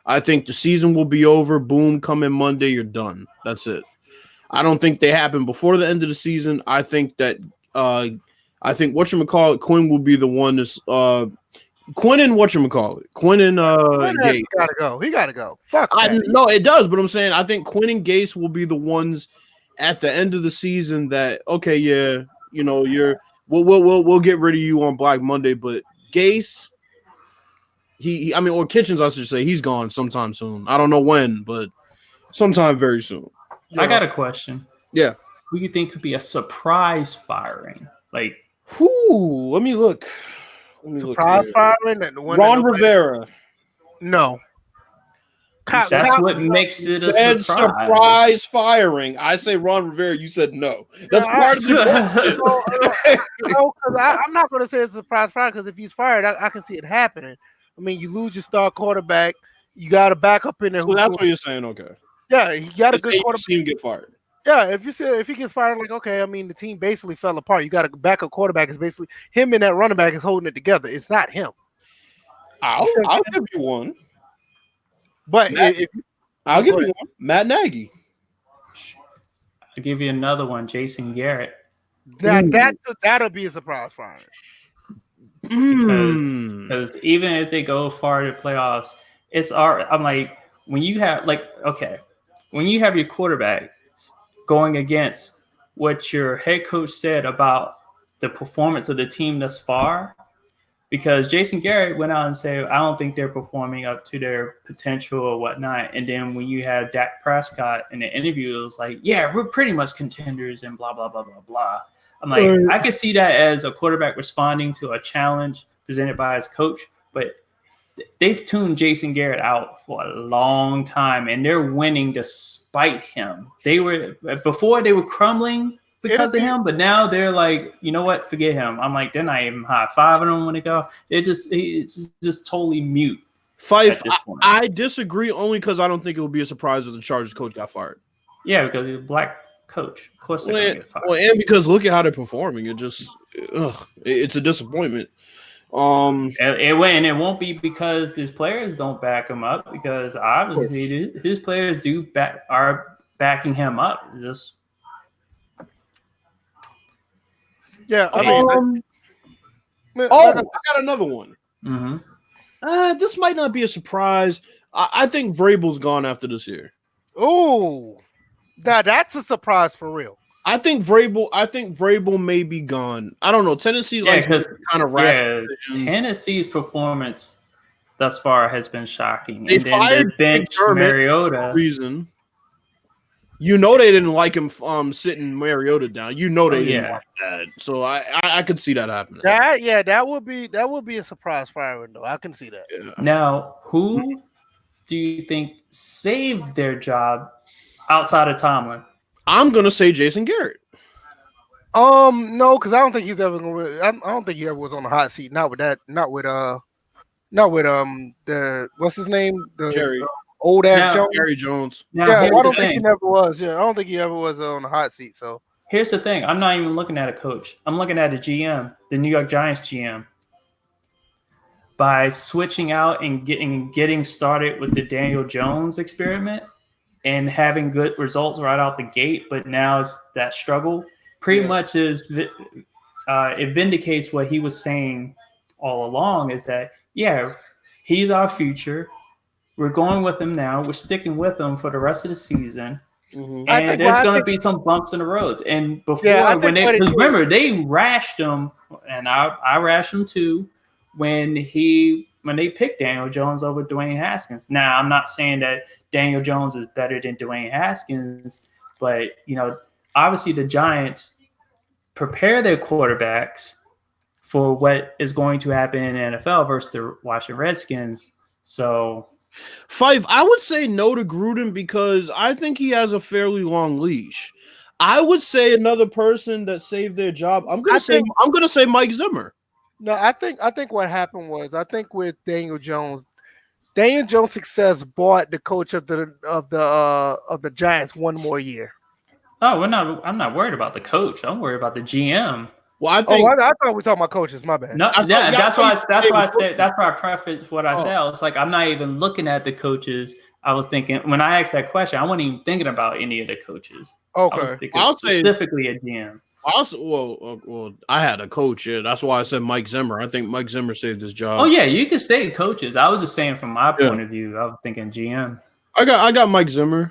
I think the season will be over. Boom, come in Monday, you're done. That's it. I don't think they happen before the end of the season. I think that Quinn will be the one that's Quinn and Quinn and Gase gotta go. He gotta go. Fuck. No, it does, but I'm saying I think Quinn and Gase will be the ones at the end of the season that we'll get rid of you on Black Monday, but Gase. Or Kitchens, I should say, he's gone sometime soon. I don't know when, but sometime very soon. I got a question. Yeah. Who do you think could be a surprise firing? Like, let me look. Surprise firing? Ron Rivera. No. That's what makes it a surprise firing. I say Ron Rivera. You said no. That's part of the. I'm not going to say it's a surprise firing because if he's fired, I can see it happening. I mean, you lose your star quarterback. You got a backup in there. So that's what you're saying, okay? Yeah, he got a good quarterback. Team get fired. Yeah, if he gets fired, like okay, I mean, the team basically fell apart. You got a backup quarterback. Is basically him and that running back is holding it together. It's not him. I'll give you one. But I'll give you one. Matt Nagy. I'll give you another one. Jason Garrett. That'll be a surprise fire. Because even if they go far to playoffs, I'm like, when you have your quarterback going against what your head coach said about the performance of the team thus far, because Jason Garrett went out and said, I don't think they're performing up to their potential or whatnot. And then when you have Dak Prescott in the interview, it was like, yeah, we're pretty much contenders and blah, blah, blah, blah, blah. I'm like, I can see that as a quarterback responding to a challenge presented by his coach, but they've tuned Jason Garrett out for a long time, and they're winning despite him. They were crumbling because of him, but now they're like, you know what? Forget him. I'm like, they're not even high-fiving him when they go. It's just totally mute. Fife, I disagree only because I don't think it would be a surprise if the Chargers coach got fired. Yeah, because he's a black coach. Of course they're going to get fired. Well, and because look at how they're performing. It's a disappointment. It won't be because his players don't back him up, because obviously his players are backing him up. I got another one. Mm-hmm. This might not be a surprise. I think Vrabel's gone after this year. Oh, now that's a surprise for real. I think Vrabel may be gone. I don't know. Tennessee likes because kind of rash decisions. Tennessee's performance thus far has been shocking. They And then fired the bench McDermott Mariota. for no reason. You know they didn't like him sitting Mariota down. You know they didn't like that. So I could see that happening. That would be a surprise firing though. I can see that. Yeah. Now, who do you think saved their job outside of Tomlin? I'm gonna say Jason Garrett. No, because I don't think he's ever gonna. I don't think he ever was on the hot seat. Not with that. Not with the what's his name? The Jerry. Old ass Jones. Jerry Jones. Now, Yeah, I here's don't the think he thing. never was. Yeah, I don't think he ever was on the hot seat. So Here's the thing. I'm not even looking at a coach. I'm looking at a GM, the New York Giants GM. By switching out and getting started with the Daniel Jones experiment and having good results right out the gate, but now it's that struggle pretty much is it vindicates what he was saying all along, is that he's our future. We're going with him now. We're sticking with him for the rest of the season. Mm-hmm. And there's going to be some bumps in the roads. And before, remember, they rashed him, and I rashed him too, when they picked Daniel Jones over Dwayne Haskins. Now, I'm not saying that Daniel Jones is better than Dwayne Haskins, but obviously the Giants prepare their quarterbacks for what is going to happen in the NFL versus the Washington Redskins. So, Fife, I would say no to Gruden because I think he has a fairly long leash. I would say another person that saved their job. I'm gonna say Mike Zimmer. no, I think what happened was with Daniel Jones success bought the coach of the Giants one more year. I'm not worried about the coach. I'm worried about the GM. Well, I think. I thought we were talking about coaches. My bad. No, that's why I prefaced what I said. I was like, I'm not even looking at the coaches. I was thinking when I asked that question, I wasn't even thinking about any of the coaches. Okay, I was thinking specifically a GM. I had a coach. Yeah, that's why I said Mike Zimmer. I think Mike Zimmer saved his job. Oh yeah, you could say coaches. I was just saying from my point of view. I was thinking GM. I got Mike Zimmer.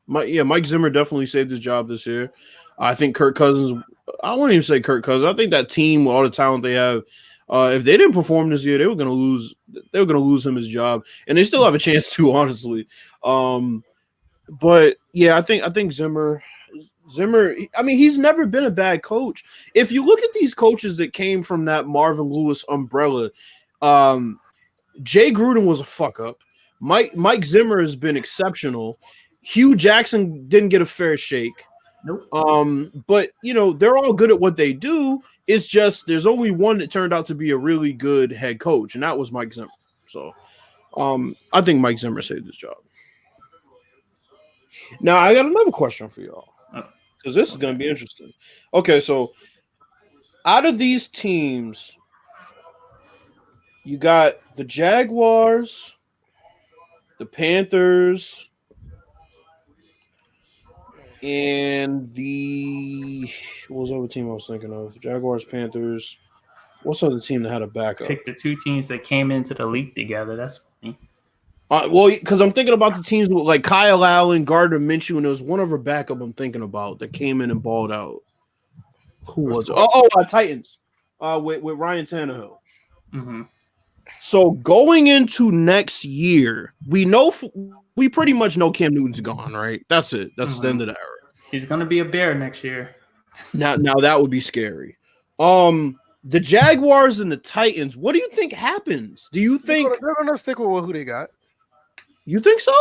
Mike Zimmer definitely saved his job this year. I think Kirk Cousins. I wouldn't even say Kirk Cousins. I think that team with all the talent they have, if they didn't perform this year, they were going to lose. They were going to lose him his job, and they still have a chance to, honestly. But yeah, I think Zimmer. I mean, he's never been a bad coach. If you look at these coaches that came from that Marvin Lewis umbrella, Jay Gruden was a fuck up. Mike Zimmer has been exceptional. Hugh Jackson didn't get a fair shake. Nope. But they're all good at what they do. It's just there's only one that turned out to be a really good head coach, and that was Mike Zimmer. So I think Mike Zimmer saved his job. Now I got another question for y'all. Because this is going to be interesting. Okay, so out of these teams, you got the Jaguars, the Panthers, and what was the other team I was thinking of? Jaguars, Panthers. What's the other team that had a backup? Pick the two teams that came into the league together. That's funny. Well, because I'm thinking about the teams with like Kyle Allen, Gardner Minshew, and there was one other backup I'm thinking about that came in and balled out. Who was it? Titans with Ryan Tannehill. Mm-hmm. So going into next year, we pretty much know Cam Newton's gone, right? That's it. That's the end of the era. He's going to be a Bear next year. Now that would be scary. The Jaguars and the Titans, what do you think happens? Do you think they're going to stick with who they got? You think so?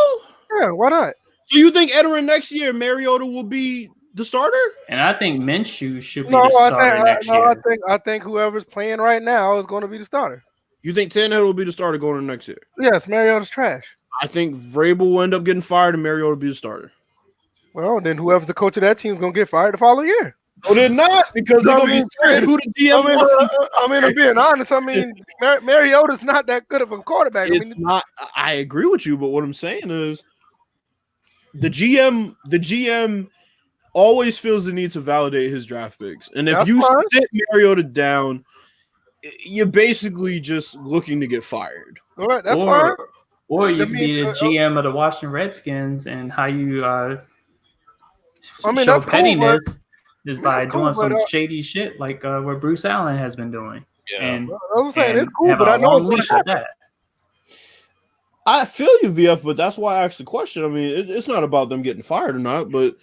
Yeah, why not? So you think entering next year, Mariota will be the starter? And I think Minshew should be the starter next year. I think whoever's playing right now is going to be the starter. You think Tannehill will be the starter going into next year? Yes, Mariota's trash. I think Vrabel will end up getting fired and Mariota will be the starter. Well, then whoever's the coach of that team is going to get fired the following year. Oh, they're not, because they're going to be scared who the GM wants. I'm being honest. I mean, Mariota's not that good of a quarterback. I agree with you, but what I'm saying is the GM always feels the need to validate his draft picks. And if you sit Mariota down, you're basically just looking to get fired. All right, that's fine. Or you could be the GM of the Washington Redskins, and how you show that's pettiness cool, is by doing some shady shit like what Bruce Allen has been doing. Yeah, and, I was saying it's cool, have but a I know long it's leash gonna at that. I feel you, VF, but that's why I asked the question. I mean, it's not about them getting fired or not, but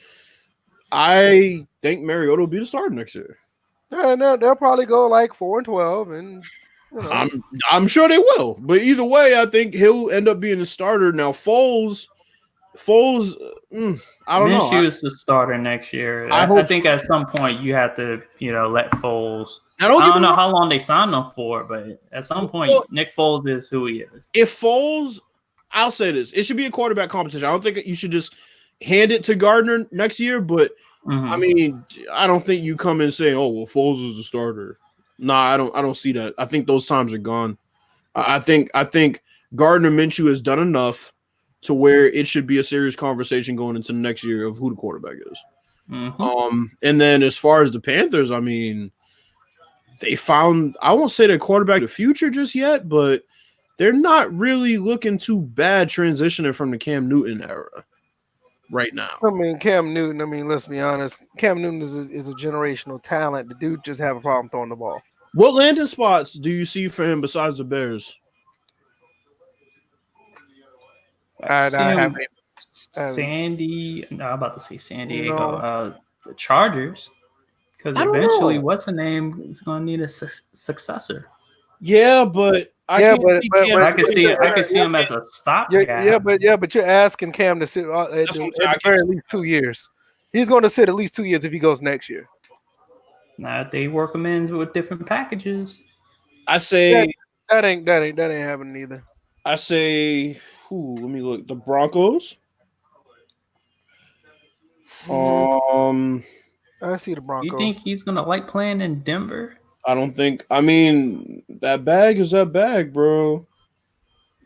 I think Mariota will be the starter next year. Yeah, no, they'll probably go like 4-12, and you know. I'm sure they will. But either way, I think he'll end up being the starter. Now, Foles, I don't know. Minshew is the starter next year. I think at some point you have to, let Foles. I don't know how long they signed him for, but at some point, Nick Foles is who he is. If Foles, I'll say this: it should be a quarterback competition. I don't think you should just hand it to Gardner next year. But I mean, I don't think you come in saying, "Oh, well, Foles is the starter." Nah, I don't see that. I think those times are gone. I think Gardner Minshew has done enough to where it should be a serious conversation going into the next year of who the quarterback is. And then as far as the Panthers, I mean, they found, I won't say they're quarterback of the future just yet, but they're not really looking too bad transitioning from the Cam Newton era right now. I mean, Cam Newton, let's be honest. Cam Newton is a generational talent. The dude just have a problem throwing the ball. What landing spots do you see for him besides the Bears? Sandy. No, I'm about to say San Diego. The Chargers. Because eventually, what's the name is going to need a successor. Yeah, but I can see him as a stopgap. But you're asking Cam to sit at very least 2 years. He's going to sit at least 2 years if he goes next year. Now they work him in with different packages. I say that ain't happening either. I say, let me look. The Broncos. I see the Broncos. You think he's gonna like playing in Denver? I don't think. I mean, that bag is that bag, bro.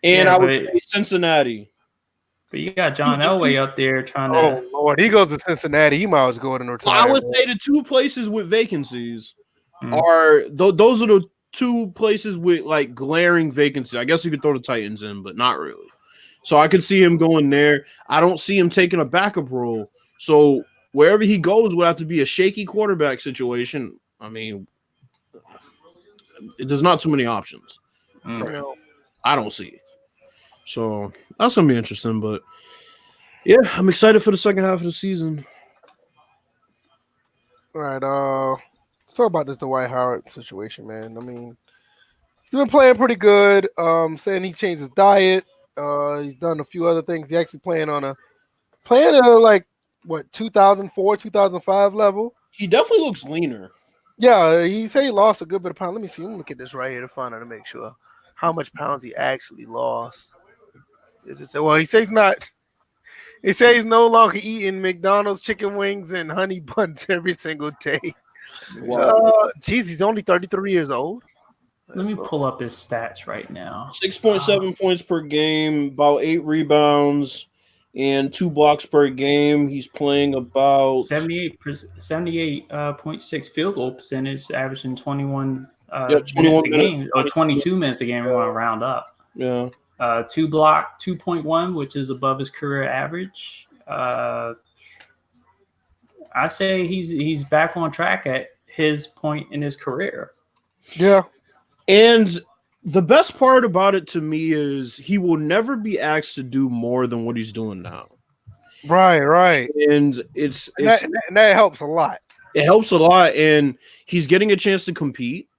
And I would say Cincinnati. But you got John Elway up there trying to. Oh Lord, he goes to Cincinnati. He might as well go to retire. I would say the two places with vacancies are those are the two places with like glaring vacancies. I guess you could throw the Titans in, but not really. So I could see him going there. I don't see him taking a backup role. So wherever he goes would have to be a shaky quarterback situation. I mean, there's not too many options. I don't see it. So that's gonna be interesting. But yeah, I'm excited for the second half of the season. All right, let's talk about this Dwight Howard situation, man. I mean, he's been playing pretty good. Saying he changed his diet. He's done a few other things. He's actually playing at like 2004, 2005 level. He definitely looks leaner. Yeah, he said he lost a good bit of pounds. Let me see. Let me look at this right here to find out to make sure how much pounds he actually lost. Well, he says he's not. He says he's no longer eating McDonald's chicken wings and honey buns every single day. Wow. He's only 33 years old. Let me pull up his stats right now. 6.7 points per game, about 8 rebounds, and 2 blocks per game. He's playing about 78.6 field goal percentage, averaging 21 minutes a game, or 22 minutes a game. We want to round up. Yeah. 2 block, 2.1, which is above his career average. I say he's back on track at his point in his career. Yeah. And the best part about it to me is he will never be asked to do more than what he's doing now. Right. And that helps a lot. It helps a lot, and he's getting a chance to compete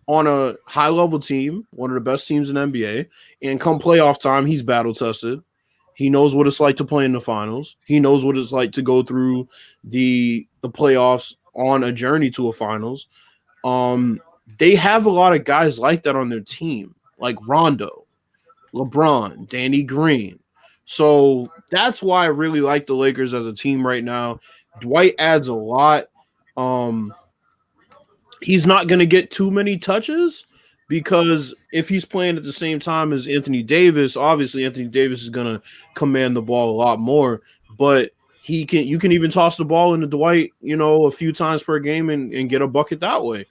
on a high-level team, one of the best teams in the NBA. And come playoff time, he's battle-tested. He knows what it's like to play in the finals. He knows what it's like to go through the playoffs on a journey to a finals. They have a lot of guys like that on their team, like Rondo, LeBron, Danny Green. So that's why I really like the Lakers as a team right now. Dwight adds a lot. He's not going to get too many touches because if he's playing at the same time as Anthony Davis, obviously Anthony Davis is going to command the ball a lot more. But you can even toss the ball into Dwight, a few times per game and get a bucket that way.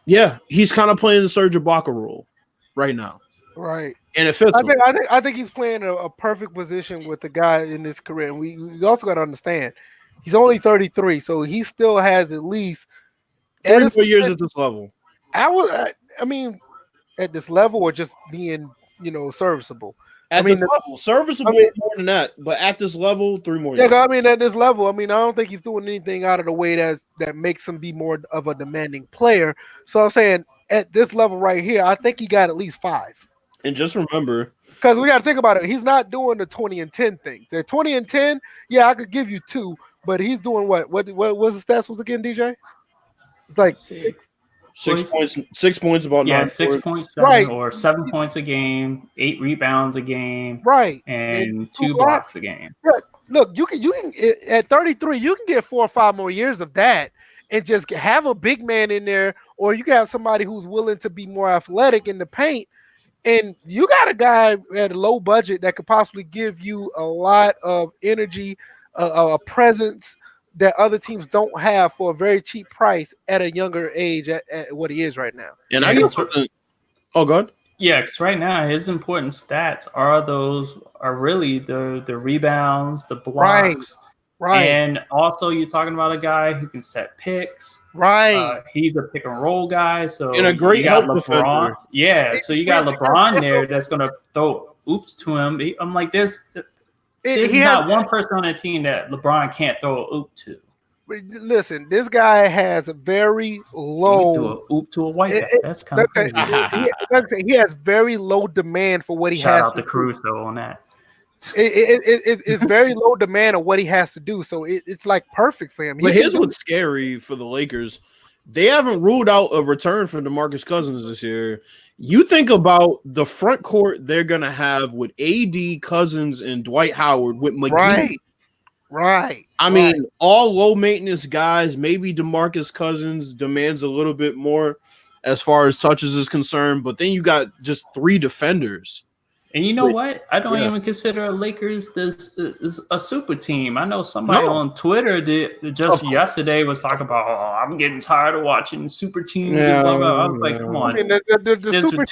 Yeah, he's kind of playing the Serge Ibaka role right now. Right. And it fits him. I think he's playing a perfect position with the guy in his career. And we also got to understand he's only 33, so he still has at least 3 more years at this level. I mean, at this level or just being, serviceable. At this level, serviceable more than that, but at this level, 3 more years. Yeah, I mean, at this level, I don't think he's doing anything out of the way that makes him be more of a demanding player. So I'm saying at this level right here, I think he got at least 5. And just remember, because we got to think about it, he's not doing the 20 and 10 thing. The 20 and 10, yeah, I could give you 2, but he's doing what was the stats was again, DJ? It's like 6 points. 6 points about 9. 6 points, right, or 7 points a game, 8 rebounds a game, right, and 2 blocks a game. Right. Look, you can at 33, you can get 4 or 5 more years of that, and just have a big man in there, or you can have somebody who's willing to be more athletic in the paint. And you got a guy at a low budget that could possibly give you a lot of energy, a presence that other teams don't have for a very cheap price at a younger age at what he is right now. And I think oh, go ahead. Yeah, because right now his important stats are really the rebounds, the blocks, right. And also you're talking about a guy who can set picks. Right. He's a pick and roll guy. So and a great help LeBron. Defender. Yeah. So you got LeBron there that's gonna throw oops to him. I'm like, there's not one person on the team that LeBron can't throw an oop to. Listen, this guy has a very low do a oop to a white guy. That's kind of crazy. He has very low demand for what he has. Shout out to Caruso on that. It's very low demand on what he has to do, so it's like perfect for him. But here's what's scary for the Lakers: they haven't ruled out a return for DeMarcus Cousins this year. You think about the front court they're gonna have with AD, Cousins, and Dwight Howard with McGee. Right. I mean, all low maintenance guys. Maybe DeMarcus Cousins demands a little bit more as far as touches is concerned, but then you got just 3 defenders. And you know what? I don't even consider Lakers this a super team. I know somebody on Twitter yesterday was talking about, I'm getting tired of watching super teams. Yeah, blah, blah. I was like, come on. I mean, the super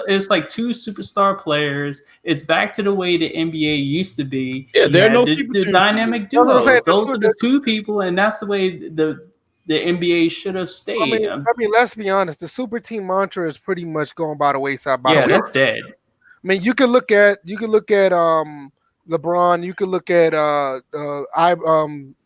it's like 2 superstar players. It's back to the way the NBA used to be. Yeah, they're the dynamic duos. Those are the 2 people, and that's the way the NBA should have stayed. I mean, let's be honest. The super team mantra is pretty much going by the wayside. That's dead. I mean, you could look at LeBron. You could look at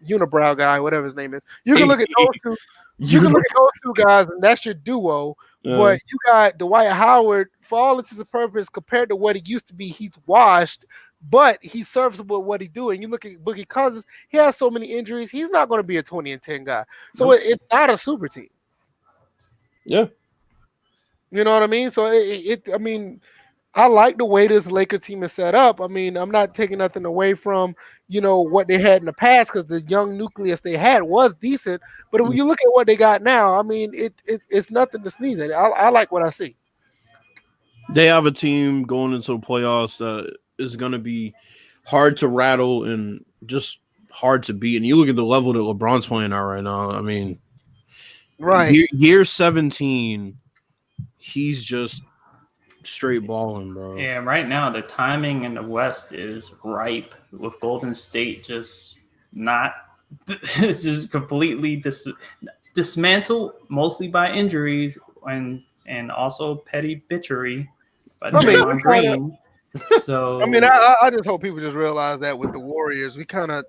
Unibrow guy, whatever his name is. You can look at those 2. You can look at those 2 guys, and that's your duo. But you got Dwight Howard, for all intents and purposes, compared to what he used to be, he's washed. But he's serviceable at what he's doing. You look at Boogie Cousins; he has so many injuries. He's not going to be a 20 and 10 guy. So it's not a super team. Yeah, you know what I mean. So I like the way this Laker team is set up. I mean, I'm not taking nothing away from, what they had in the past, because the young nucleus they had was decent. But when you look at what they got now, I mean, it's nothing to sneeze at. I like what I see. They have a team going into the playoffs that is going to be hard to rattle and just hard to beat. And you look at the level that LeBron's playing at right now. I mean, year 17, he's just straight balling, bro. Yeah, right now the timing in the West is ripe with Golden State just not it's just completely dismantled, mostly by injuries and also petty bitchery by Draymond Green. So I mean, I just hope people just realize that with the Warriors,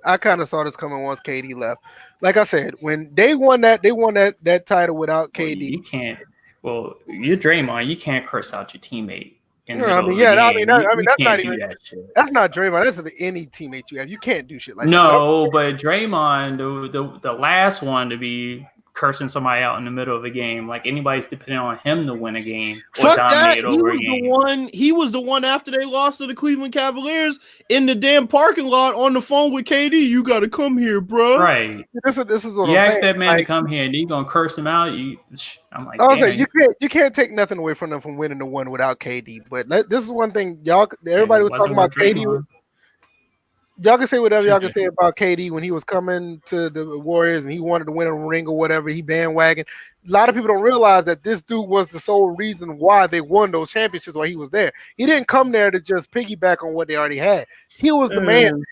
I kind of saw this coming once KD left. Like I said, when they won that title without KD. You can't. Well, you're Draymond. You can't curse out your teammate. That's not even. That's not Draymond. That's any teammate you have. You can't do shit like that. No, but Draymond, the last one to be cursing somebody out in the middle of a game, like anybody's depending on him to win a game or dominate over a game. He was the one after they lost to the Cleveland Cavaliers in the damn parking lot on the phone with KD. You got to come here, bro. Right. This is what you I'm asked saying. that man to come here, and you gonna curse him out. I'm like, I was saying you can't take nothing away from them from winning the one without KD. But this is one thing, y'all. Everybody was talking about KD. y'all can say whatever y'all can say about KD when he was coming to the Warriors and he wanted to win a ring or whatever. He bandwagon. A lot of people don't realize that this dude was the sole reason why they won those championships while he was there. He didn't come there to just piggyback on what they already had. He was the man.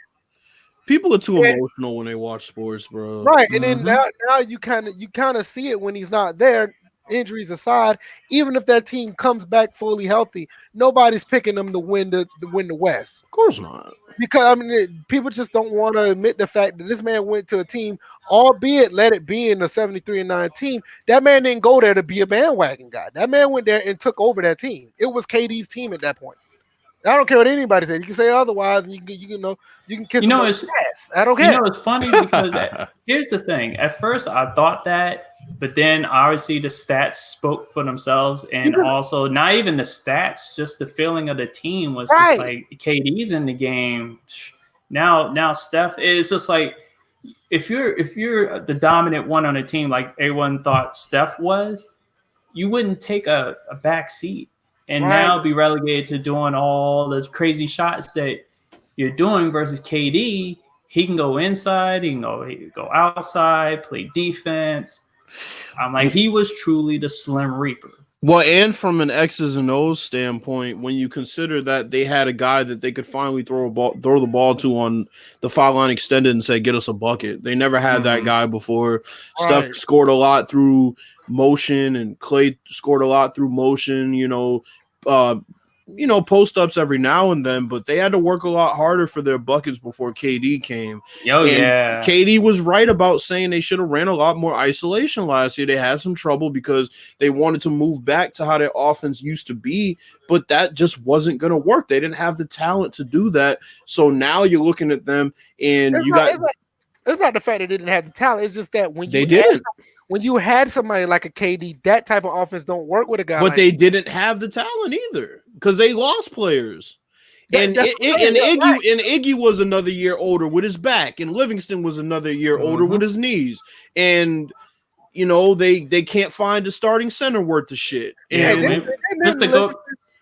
People are too emotional when they watch sports, bro. Right, and then now you kind of see it when he's not there. Injuries aside, even if that team comes back fully healthy, nobody's picking them to win the West. Of course not. Because I mean, people just don't want to admit the fact that this man went to a team, albeit let it be in the 73-9 team. That man didn't go there to be a bandwagon guy. That man went there and took over that team. It was KD's team at that point. I don't care what anybody says. You can say otherwise, and you can kiss him on the ass. I don't care. It's funny because here's the thing. At first, I thought that, but then obviously the stats spoke for themselves, and also not even the stats, just the feeling of the team was just like KD's in the game. Now Steph is just like if you're the dominant one on a team, like everyone thought Steph was, you wouldn't take a back seat. And now be relegated to doing all those crazy shots that you're doing versus KD. He can go inside, he can go outside, play defense. I'm like, he was truly the Slim Reaper. Well, and from an X's and O's standpoint, when you consider that they had a guy that they could finally throw the ball to on the foul line extended and say, "Get us a bucket." They never had that guy before. Steph scored a lot through motion, and Klay scored a lot through motion. Post ups every now and then, but they had to work a lot harder for their buckets before KD came. KD was right about saying they should have ran a lot more isolation last year. They had some trouble because they wanted to move back to how their offense used to be, but that just wasn't going to work. They didn't have the talent to do that. So now you're looking at them, and it's not the fact they didn't have the talent. It's just that when you had somebody like a KD, that type of offense don't work with a guy. But they didn't have the talent either because they lost players. And Iggy was another year older with his back, and Livingston was another year older with his knees. And they can't find a starting center worth the shit. And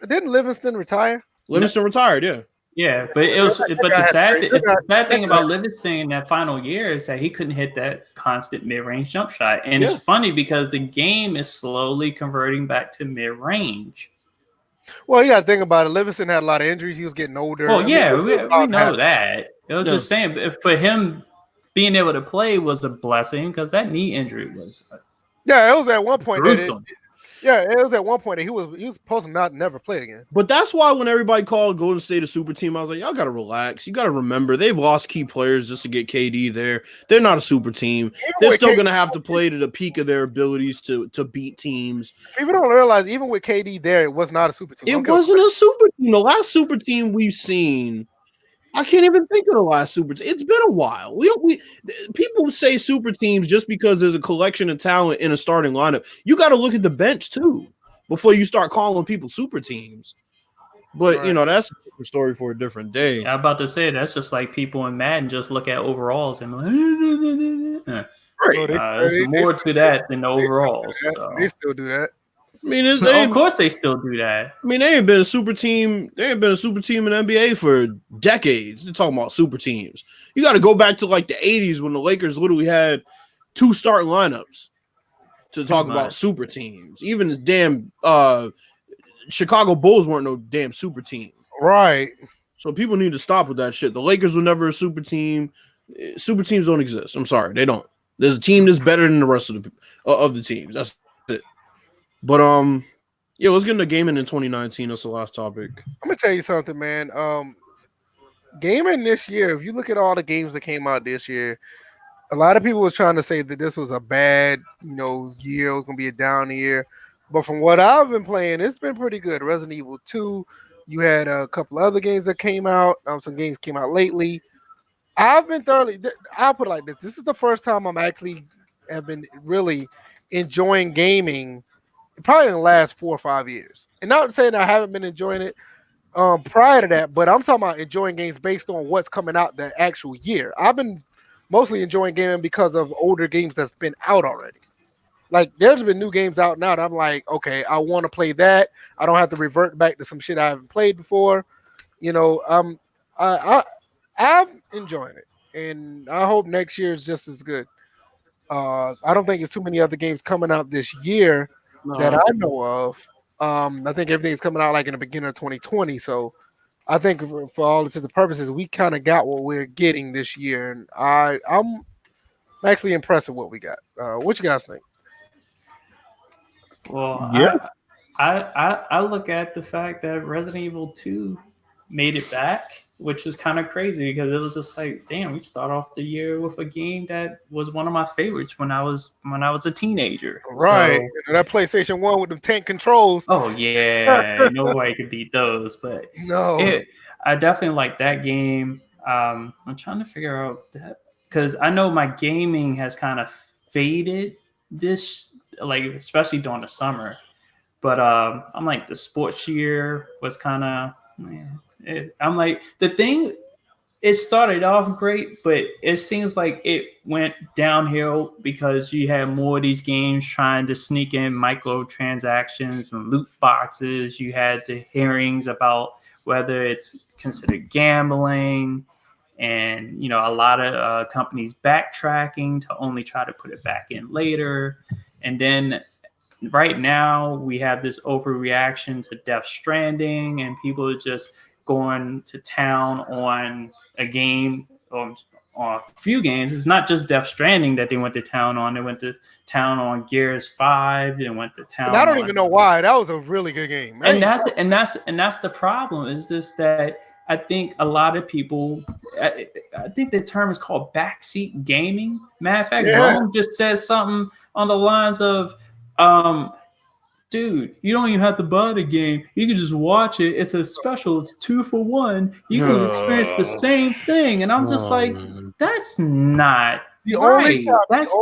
didn't Livingston retire? Livingston retired, yeah. Yeah, but the sad thing about Livingston in that final year is that he couldn't hit that constant mid-range jump shot. And it's funny because the game is slowly converting back to mid-range. Well, you got to think about it. Livingston had a lot of injuries. He was getting older. Well, we know that. It was just saying, for him being able to play was a blessing because that knee injury was. Yeah, it was at one point. It was at one point that he was supposed to not never play again. But that's why when everybody called Golden State a super team, I was like, y'all got to relax. You got to remember they've lost key players just to get KD there. They're not a super team. They're still going to have to play to the peak of their abilities to beat teams. People don't realize even with KD there, it was not a super team. It wasn't a super team. The last super team we've seen, I can't even think of the last super team. It's been a while. People say super teams just because there's a collection of talent in a starting lineup. You got to look at the bench too before you start calling people super teams. But that's a different story for a different day. I'm about to say that's just like people in Madden just look at overalls and there's more to that than the overalls. So. They still do that. I mean, of course they still do that. I mean, they ain't been a super team. They ain't been a super team in the NBA for decades. They're talking about super teams. You got to go back to like the 80s when the Lakers literally had 2 starting lineups to talk about super teams. Even the damn Chicago Bulls weren't no damn super team. Right. So people need to stop with that shit. The Lakers were never a super team. Super teams don't exist. I'm sorry, they don't. There's a team that's better than the rest of the teams. That's it. But let's get into gaming in 2019. That's the last topic. I'm gonna tell you something, man. Gaming this year, if you look at all the games that came out this year, a lot of people was trying to say that this was a bad, year. It was gonna be a down year. But from what I've been playing, it's been pretty good. Resident Evil 2. You had a couple other games that came out. Some games came out lately. I've been thoroughly. I'll put it like this: this is the first time have been really enjoying gaming. Probably in the last 4 or 5 years. And not saying I haven't been enjoying it prior to that, but I'm talking about enjoying games based on what's coming out the actual year. I've been mostly enjoying gaming because of older games that's been out already. Like, there's been new games out now that I'm like, okay, I want to play that. I don't have to revert back to some shit I haven't played before. I've enjoying it, and I hope next year is just as good. I don't think there's too many other games coming out this year that No. I know of. I think everything's coming out like in the beginning of 2020. So I think for all intents and purposes, we kind of got what we're getting this year, and I'm actually impressed with what we got. What you guys think? Well, Yeah. I look at the fact that Resident Evil 2 made it back, which was kind of crazy because it was just like, damn, we start off the year with a game that was one of my favorites when I was a teenager. Right, So, and that PlayStation 1 with the tank controls. oh yeah, nobody could beat those. But No, I definitely like that game. I'm trying to figure out that because I know my gaming has kind of faded this, like especially during the summer. But I'm like the sports year was kind of. I'm like the thing. It started off great, but it seems like it went downhill because you had more of these games trying to sneak in microtransactions and loot boxes. You had the hearings about whether it's considered gambling, and a lot of companies backtracking to only try to put it back in later. And then right now we have this overreaction to Death Stranding, and people are just going to town on a game or on a few games. It's not just Death Stranding that they went to town on. They went to town on Gears 5. They went to town. and I don't even know why. That was a really good game. And that's the problem. Is just that I think a lot of people. I think the term is called backseat gaming. Matter of fact, Rome just said something on the lines of, dude, you don't even have to buy the game. You can just watch it. It's a special. It's 2 for 1. You can experience the same thing. And I'm just like, that's not right. That's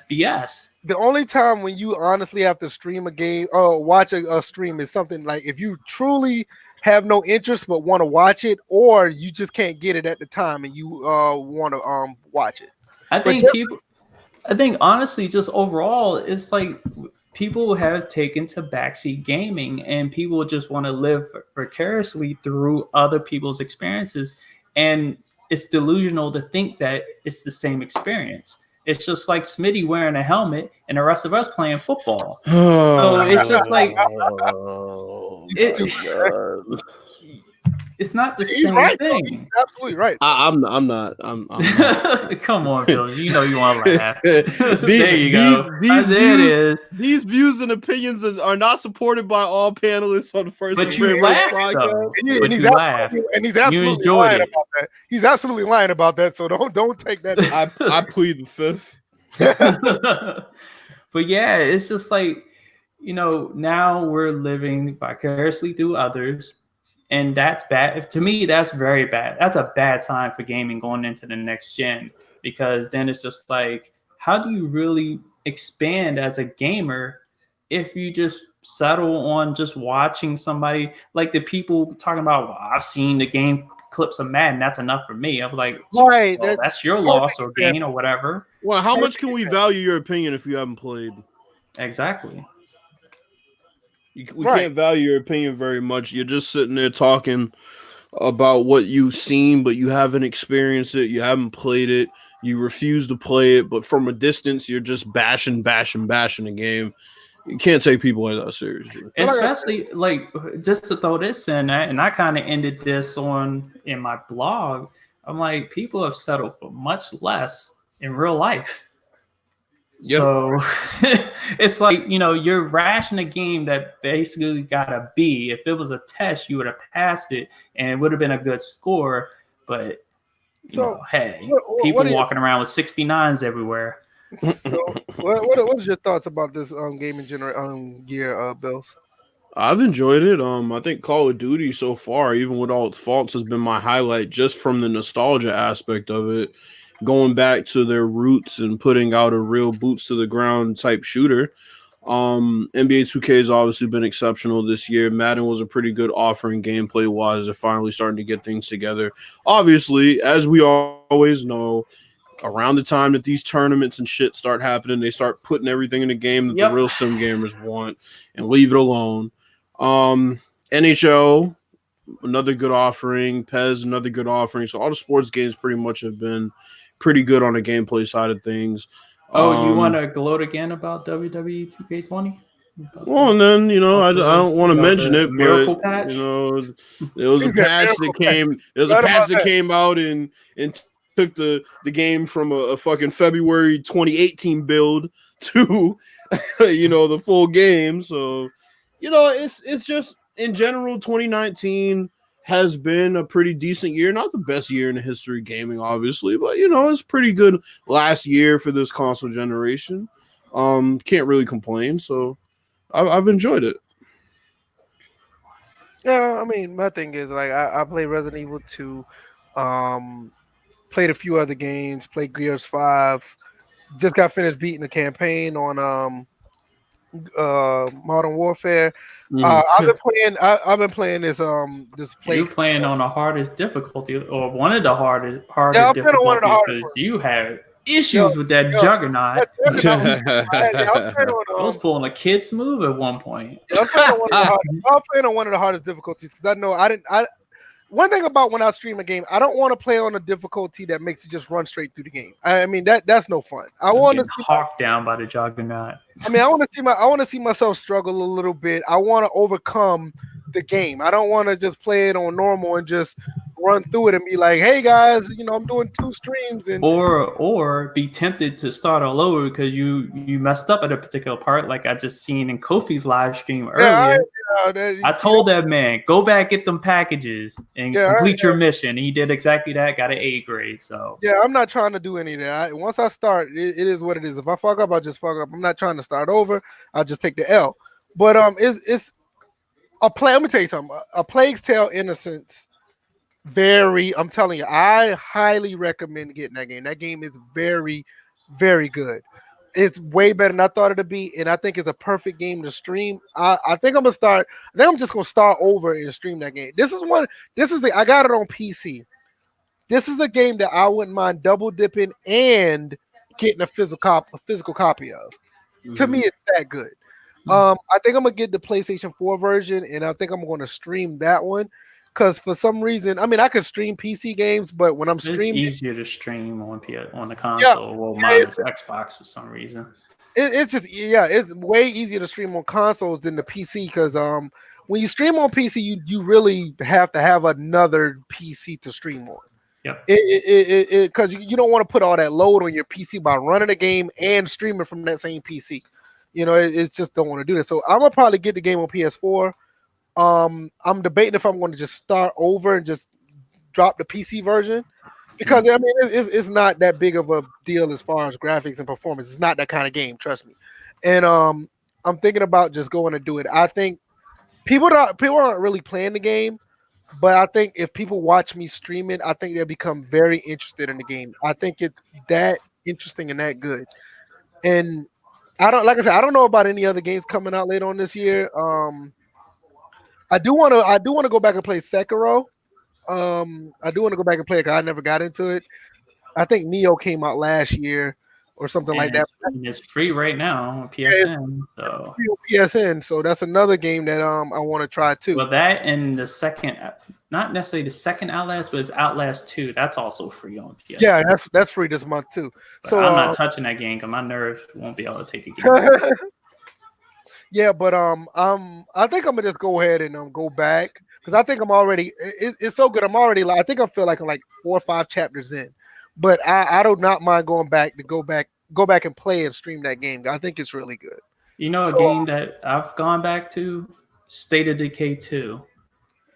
BS. The only time when you honestly have to stream a game or watch a stream is something like if you truly have no interest but want to watch it, or you just can't get it at the time and you want to watch it. I think honestly, just overall, it's like people have taken to backseat gaming, and people just want to live vicariously through other people's experiences. And it's delusional to think that it's the same experience. It's just like Smitty wearing a helmet and the rest of us playing football. So it's just like it's not the same thing. He's absolutely right. I'm not. Come on, Bill. You know you want to laugh. There you go. There it is. These views and opinions are not supported by all panelists on the first. But you laughed, though. And he's absolutely lying about that. He's absolutely lying about that. So don't take that. I plead the fifth. But yeah, it's just like, now we're living vicariously through others. And that's bad. To me, that's very bad. That's a bad time for gaming going into the next gen, because then it's just like, how do you really expand as a gamer if you just settle on just watching somebody, like the people talking about, well, I've seen the game clips of Madden, that's enough for me. I'm like, right, well, that's your loss or gain or whatever. Well, how much can we value your opinion if you haven't played? Exactly. We can't value your opinion very much. You're just sitting there talking about what you've seen, but you haven't experienced it. You haven't played it. You refuse to play it, but from a distance, you're just bashing the game. You can't take people like that seriously. Especially, like, just to throw this in, and I kind of ended this in my blog. I'm like, people have settled for much less in real life. Yep. So it's like, you're rationing a game that basically got a B. If it was a test, you would have passed it and it would have been a good score. But, people walking around with 69s everywhere. So what is your thoughts about this gaming gear, Bills? I've enjoyed it. I think Call of Duty so far, even with all its faults, has been my highlight just from the nostalgia aspect of it. Going back to their roots and putting out a real boots to the ground type shooter. NBA 2K has obviously been exceptional this year. Madden was a pretty good offering gameplay wise. They're finally starting to get things together. Obviously, as we always know, around the time that these tournaments and shit start happening, they start putting everything in the game that the real sim gamers want and leave it alone. NHL another good offering. Pez, another good offering. So all the sports games pretty much have been pretty good on the gameplay side of things. Oh, you want to gloat again about WWE 2K20? Well, and then I don't want to mention it, miracle but patch? there was a patch that came. There was a patch that came out and took the game from a fucking February 2018 build to the full game. So it's just in general 2019 has been a pretty decent year. Not the best year in the history of gaming, obviously, but it's pretty good last year for this console generation. Can't really complain. So I've enjoyed it. Yeah, I mean, my thing is like I played Resident Evil 2, played a few other games, played Gears 5, just got finished beating the campaign on Modern Warfare. I've been playing this play. You're playing on the hardest difficulty, or one of the hardest I'm playing on one of the hardest because ones. you have issues with that Juggernaut. I was pulling a kid's move at one point. I'm playing on one of the hardest difficulties because I know one thing about when I stream a game, I don't want to play on a difficulty that makes you just run straight through the game. I mean that's no fun. I want to see hawked down by the Juggernaut. I mean, I want to see myself struggle a little bit. I want to overcome the game. I don't want to just play it on normal and just run through it and be like, "Hey guys, I'm doing 2 streams." And or be tempted to start all over because you messed up at a particular part, like I just seen in Kofi's live stream earlier. I told that man, go back, get them packages and complete your mission. And he did exactly that, got an A grade. So yeah, I'm not trying to do any of that. Once I start, it is what it is. If I fuck up, I just fuck up. I'm not trying to start over. I'll just take the L. But it's a play. Let me tell you something. A Plague's Tale Innocence. I'm telling you, I highly recommend getting that game. That game is very, very good. It's way better than I thought it'd be, and I think it's a perfect game to stream. I think I'm just gonna start over and stream that game. I got it on PC. This is a game that I wouldn't mind double dipping and getting a physical copy of. Mm-hmm. To me, it's that good. I think I'm gonna get the PlayStation 4 version, and I think I'm gonna stream that one. Because for some reason, I mean, I could stream PC games, but when I'm streaming, it's easier to stream on the console. Well, mine is Xbox for some reason. It's way easier to stream on consoles than the PC. Because when you stream on PC, you really have to have another PC to stream on. Yep. Because you don't want to put all that load on your PC by running a game and streaming from that same PC. It's just don't want to do that. So I'm gonna probably get the game on PS4. I'm debating if I'm going to just start over and just drop the PC version because I mean it's not that big of a deal as far as graphics and performance. It's not that kind of game, trust me. And I'm thinking about just going to do it. I think people aren't really playing the game, but I think if people watch me stream it, I think they'll become very interested in the game. I think it's that interesting and that good. And I don't know about any other games coming out later on this year. I do want to go back and play Sekiro. I do want to go back and play it because I never got into it. I think Neo came out last year or something like that. It's free right now on PSN. So free on PSN. So that's another game that I want to try too. Well, that and the second, not necessarily the second Outlast, but it's Outlast 2. That's also free on PSN. Yeah, that's free this month too. But so I'm not touching that game because my nerves won't be able to take a game. Yeah, but I think I'm gonna just go ahead and go back because I think I'm already. It's so good. I think I feel like I'm like 4 or 5 chapters in, but I do not mind going back and play and stream that game. I think it's really good. A game that I've gone back to, State of Decay 2,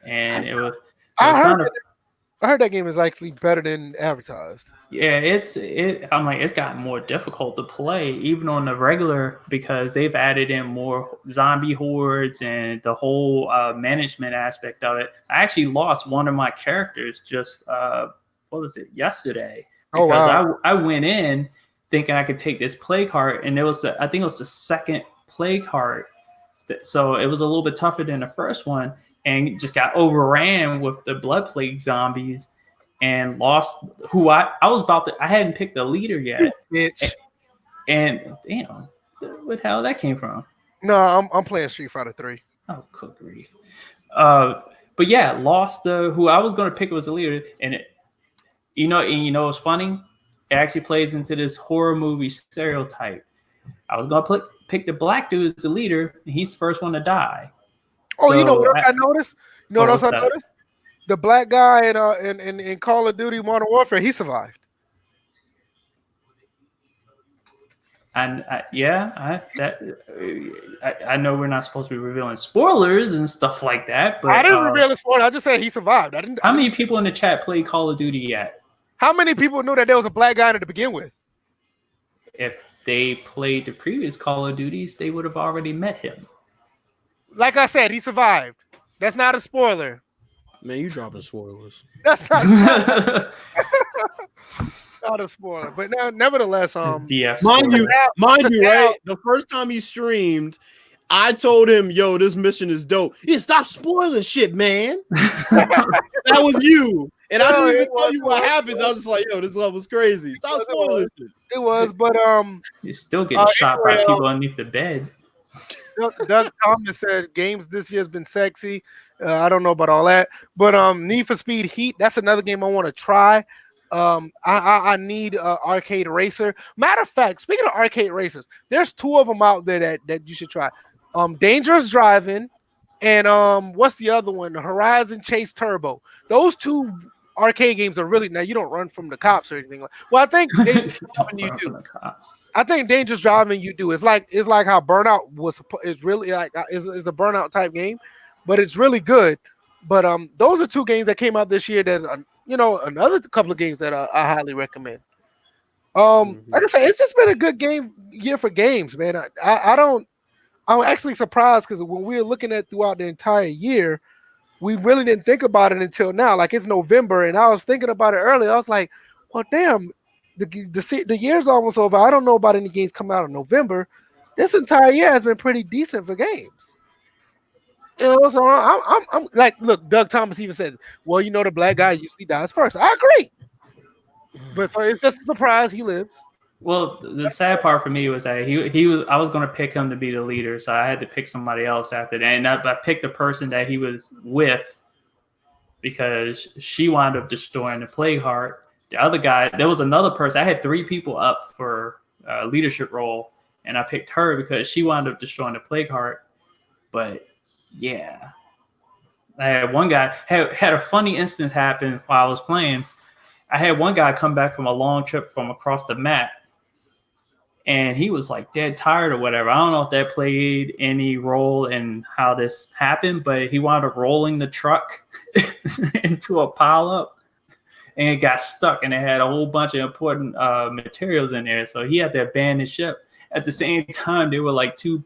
and it was I heard that game is actually better than advertised. Yeah, I'm like, it's gotten more difficult to play, even on the regular, because they've added in more zombie hordes and the whole management aspect of it. I actually lost one of my characters just yesterday. Because wow. I went in thinking I could take this plague heart, and I think it was the second plague heart. So it was a little bit tougher than the first one. And just got overran with the blood plague zombies and lost who I hadn't picked the leader yet. Bitch. And damn, what the hell that came from? No, I'm playing Street Fighter 3. Oh, good grief. But yeah, lost who I was going to pick was the leader, and what's funny? It actually plays into this horror movie stereotype. I was going to pick the black dude as the leader, and he's the first one to die. Oh, so, you know what I noticed? You know what else I noticed? The black guy in Call of Duty Modern Warfare, he survived. And I know we're not supposed to be revealing spoilers and stuff like that, but I didn't reveal the spoiler. I just said he survived. How many people in the chat play Call of Duty yet? How many people knew that there was a black guy in it to begin with? If they played the previous Call of Duties, they would have already met him. Like I said, he survived. That's not a spoiler. Man, you dropping spoilers. That's not not a spoiler. But now, nevertheless, mind you, right? The first time he streamed, I told him, "Yo, this mission is dope." Yeah, stop spoiling shit, man. That was you. And I didn't even tell you what happens. I was just like, "Yo, this level's crazy. Stop spoiling shit." It was, but you're still getting shot by people underneath the bed. Doug Thomas said games this year has been sexy. I don't know about all that, but Need for Speed Heat, that's another game I want to try. I need Arcade Racer. Matter of fact, speaking of Arcade Racers, there's two of them out there that you should try. Dangerous Driving and what's the other one? Horizon Chase Turbo. Those two arcade games are really, now you don't run from the cops or anything. Well, I think Dangerous Driving you do. I think Dangerous Driving you do. It's like how Burnout is really like is a Burnout type game, but it's really good. But those are two games that came out this year that another couple of games that I highly recommend. Like I say, it's just been a good year for games, man. I'm actually surprised because when we were looking at throughout the entire year, we really didn't think about it until now. Like it's November, and I was thinking about it earlier. I was like, well, damn, the year's almost over. I don't know about any games coming out in November. This entire year has been pretty decent for games. So I'm like, look, Doug Thomas even says, well, the black guy usually dies first. I agree. But so it's just a surprise he lives. Well, the sad part for me was that I was going to pick him to be the leader, so I had to pick somebody else after that. And I picked the person that he was with because she wound up destroying the Plague Heart. The other guy, there was another person. I had 3 people up for a leadership role, and I picked her because she wound up destroying the Plague Heart. But yeah, I had one guy had a funny instance happen while I was playing. I had one guy come back from a long trip from across the map, and he was like dead tired or whatever. I don't know if that played any role in how this happened, but he wound up rolling the truck into a pileup, and it got stuck, and it had a whole bunch of important materials in there. So he had to abandon the ship. At the same time, there were like 2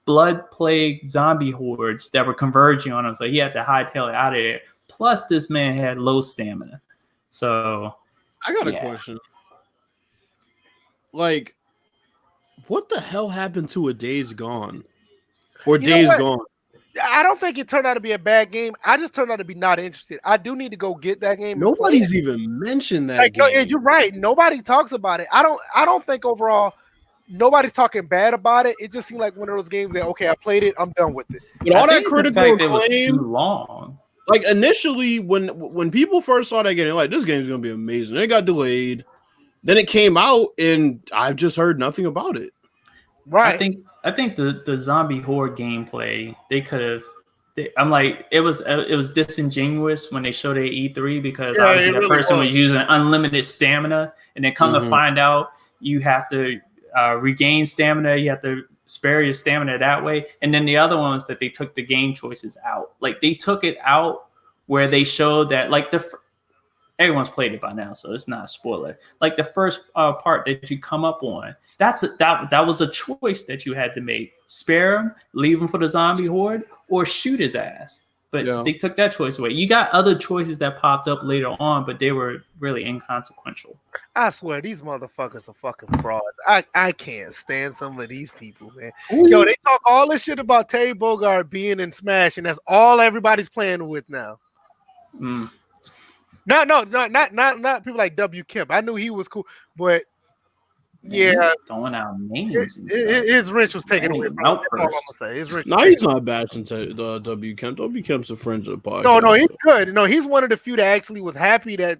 blood plague zombie hordes that were converging on him, so he had to hightail it out of there. Plus, this man had low stamina. So I got a question. Like, what the hell happened to a Days Gone? Or Days Gone? I don't think it turned out to be a bad game. I just turned out to be not interested. I do need to go get that game. Nobody's even mentioned that game. You're right. Nobody talks about it. I don't think overall nobody's talking bad about it. It just seemed like one of those games that, okay, I played it, I'm done with it. But all that critical acclaim, was too long. Like initially, when people first saw that game, they're like, this game's gonna be amazing. It got delayed. Then it came out, and I've just heard nothing about it. Right. I think the zombie horde gameplay, they could have. I'm like, it was disingenuous when they showed it at E3 because obviously that person was using unlimited stamina, and then come to find out you have to regain stamina. You have to spare your stamina that way. And then the other one was that they took the game choices out. Like they took it out where they showed that like everyone's played it by now, so it's not a spoiler. Like the first part that you come up on, that was a choice that you had to make: spare him, leave him for the zombie horde, or shoot his ass. But they took that choice away. You got other choices that popped up later on, but they were really inconsequential. I swear, these motherfuckers are fucking frauds. I can't stand some of these people, man. Ooh. Yo, they talk all this shit about Terry Bogard being in Smash, and that's all everybody's playing with now. No, not people like W. Kemp. I knew he was cool, but Yeah, throwing out names. His wrench was taken away. That's all I'm gonna say. His wrench. No, he's not bashing W. Kemp. W. Kemp's a friend of the podcast. No, he's good. No, he's one of the few that actually was happy that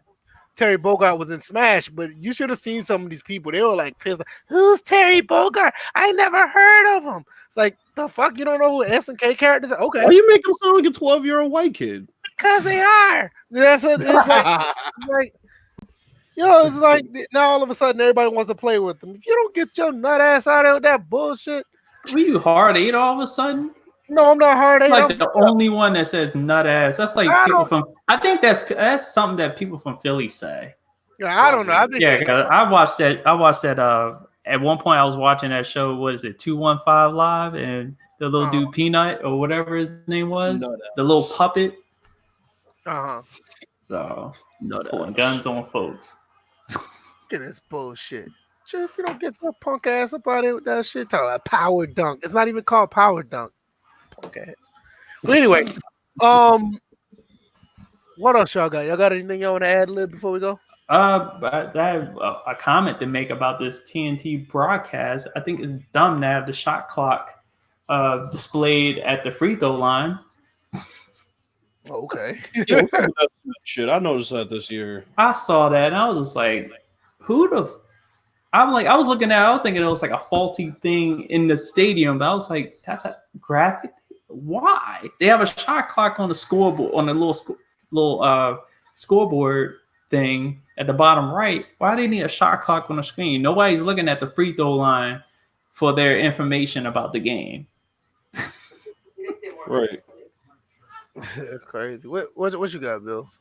Terry Bogard was in Smash. But you should have seen some of these people. They were like pissed. Who's Terry Bogard? I never heard of him. It's like, the fuck, you don't know who SNK characters are? Okay. Why you make him sound like a 12-year-old white kid? Because they are. That's what it's like. Yo, it's like now all of a sudden everybody wants to play with them. If you don't get your nut ass out of there with that bullshit. Were you hard eight all of a sudden? No, I'm not hard eight. Like the only one that says nut ass. That's like people from. I think that's something that people from Philly say. Yeah, I don't know. I watched that. At one point, I was watching that show. What is it? 215 Live, and the little dude Peanut or whatever his name was, the little puppet. So pulling guns on folks. Look at this bullshit. If you don't get your punk ass up out there with that shit, talk about power dunk. It's not even called power dunk. Punk ass. Well, anyway, what else y'all got? Y'all got anything y'all want to add a little before we go? But I have a comment to make about this TNT broadcast. I think it's dumb to have the shot clock displayed at the free throw line. Okay. Yeah, shit, I noticed that this year. I saw that and I was just like, I was looking at it, I was thinking it was like a faulty thing in the stadium, but I was like, that's a graphic. Why? They have a shot clock on the scoreboard, on the little scoreboard thing at the bottom right. Why do they need a shot clock on the screen? Nobody's looking at the free throw line for their information about the game. Right. Crazy. What you got, Bills?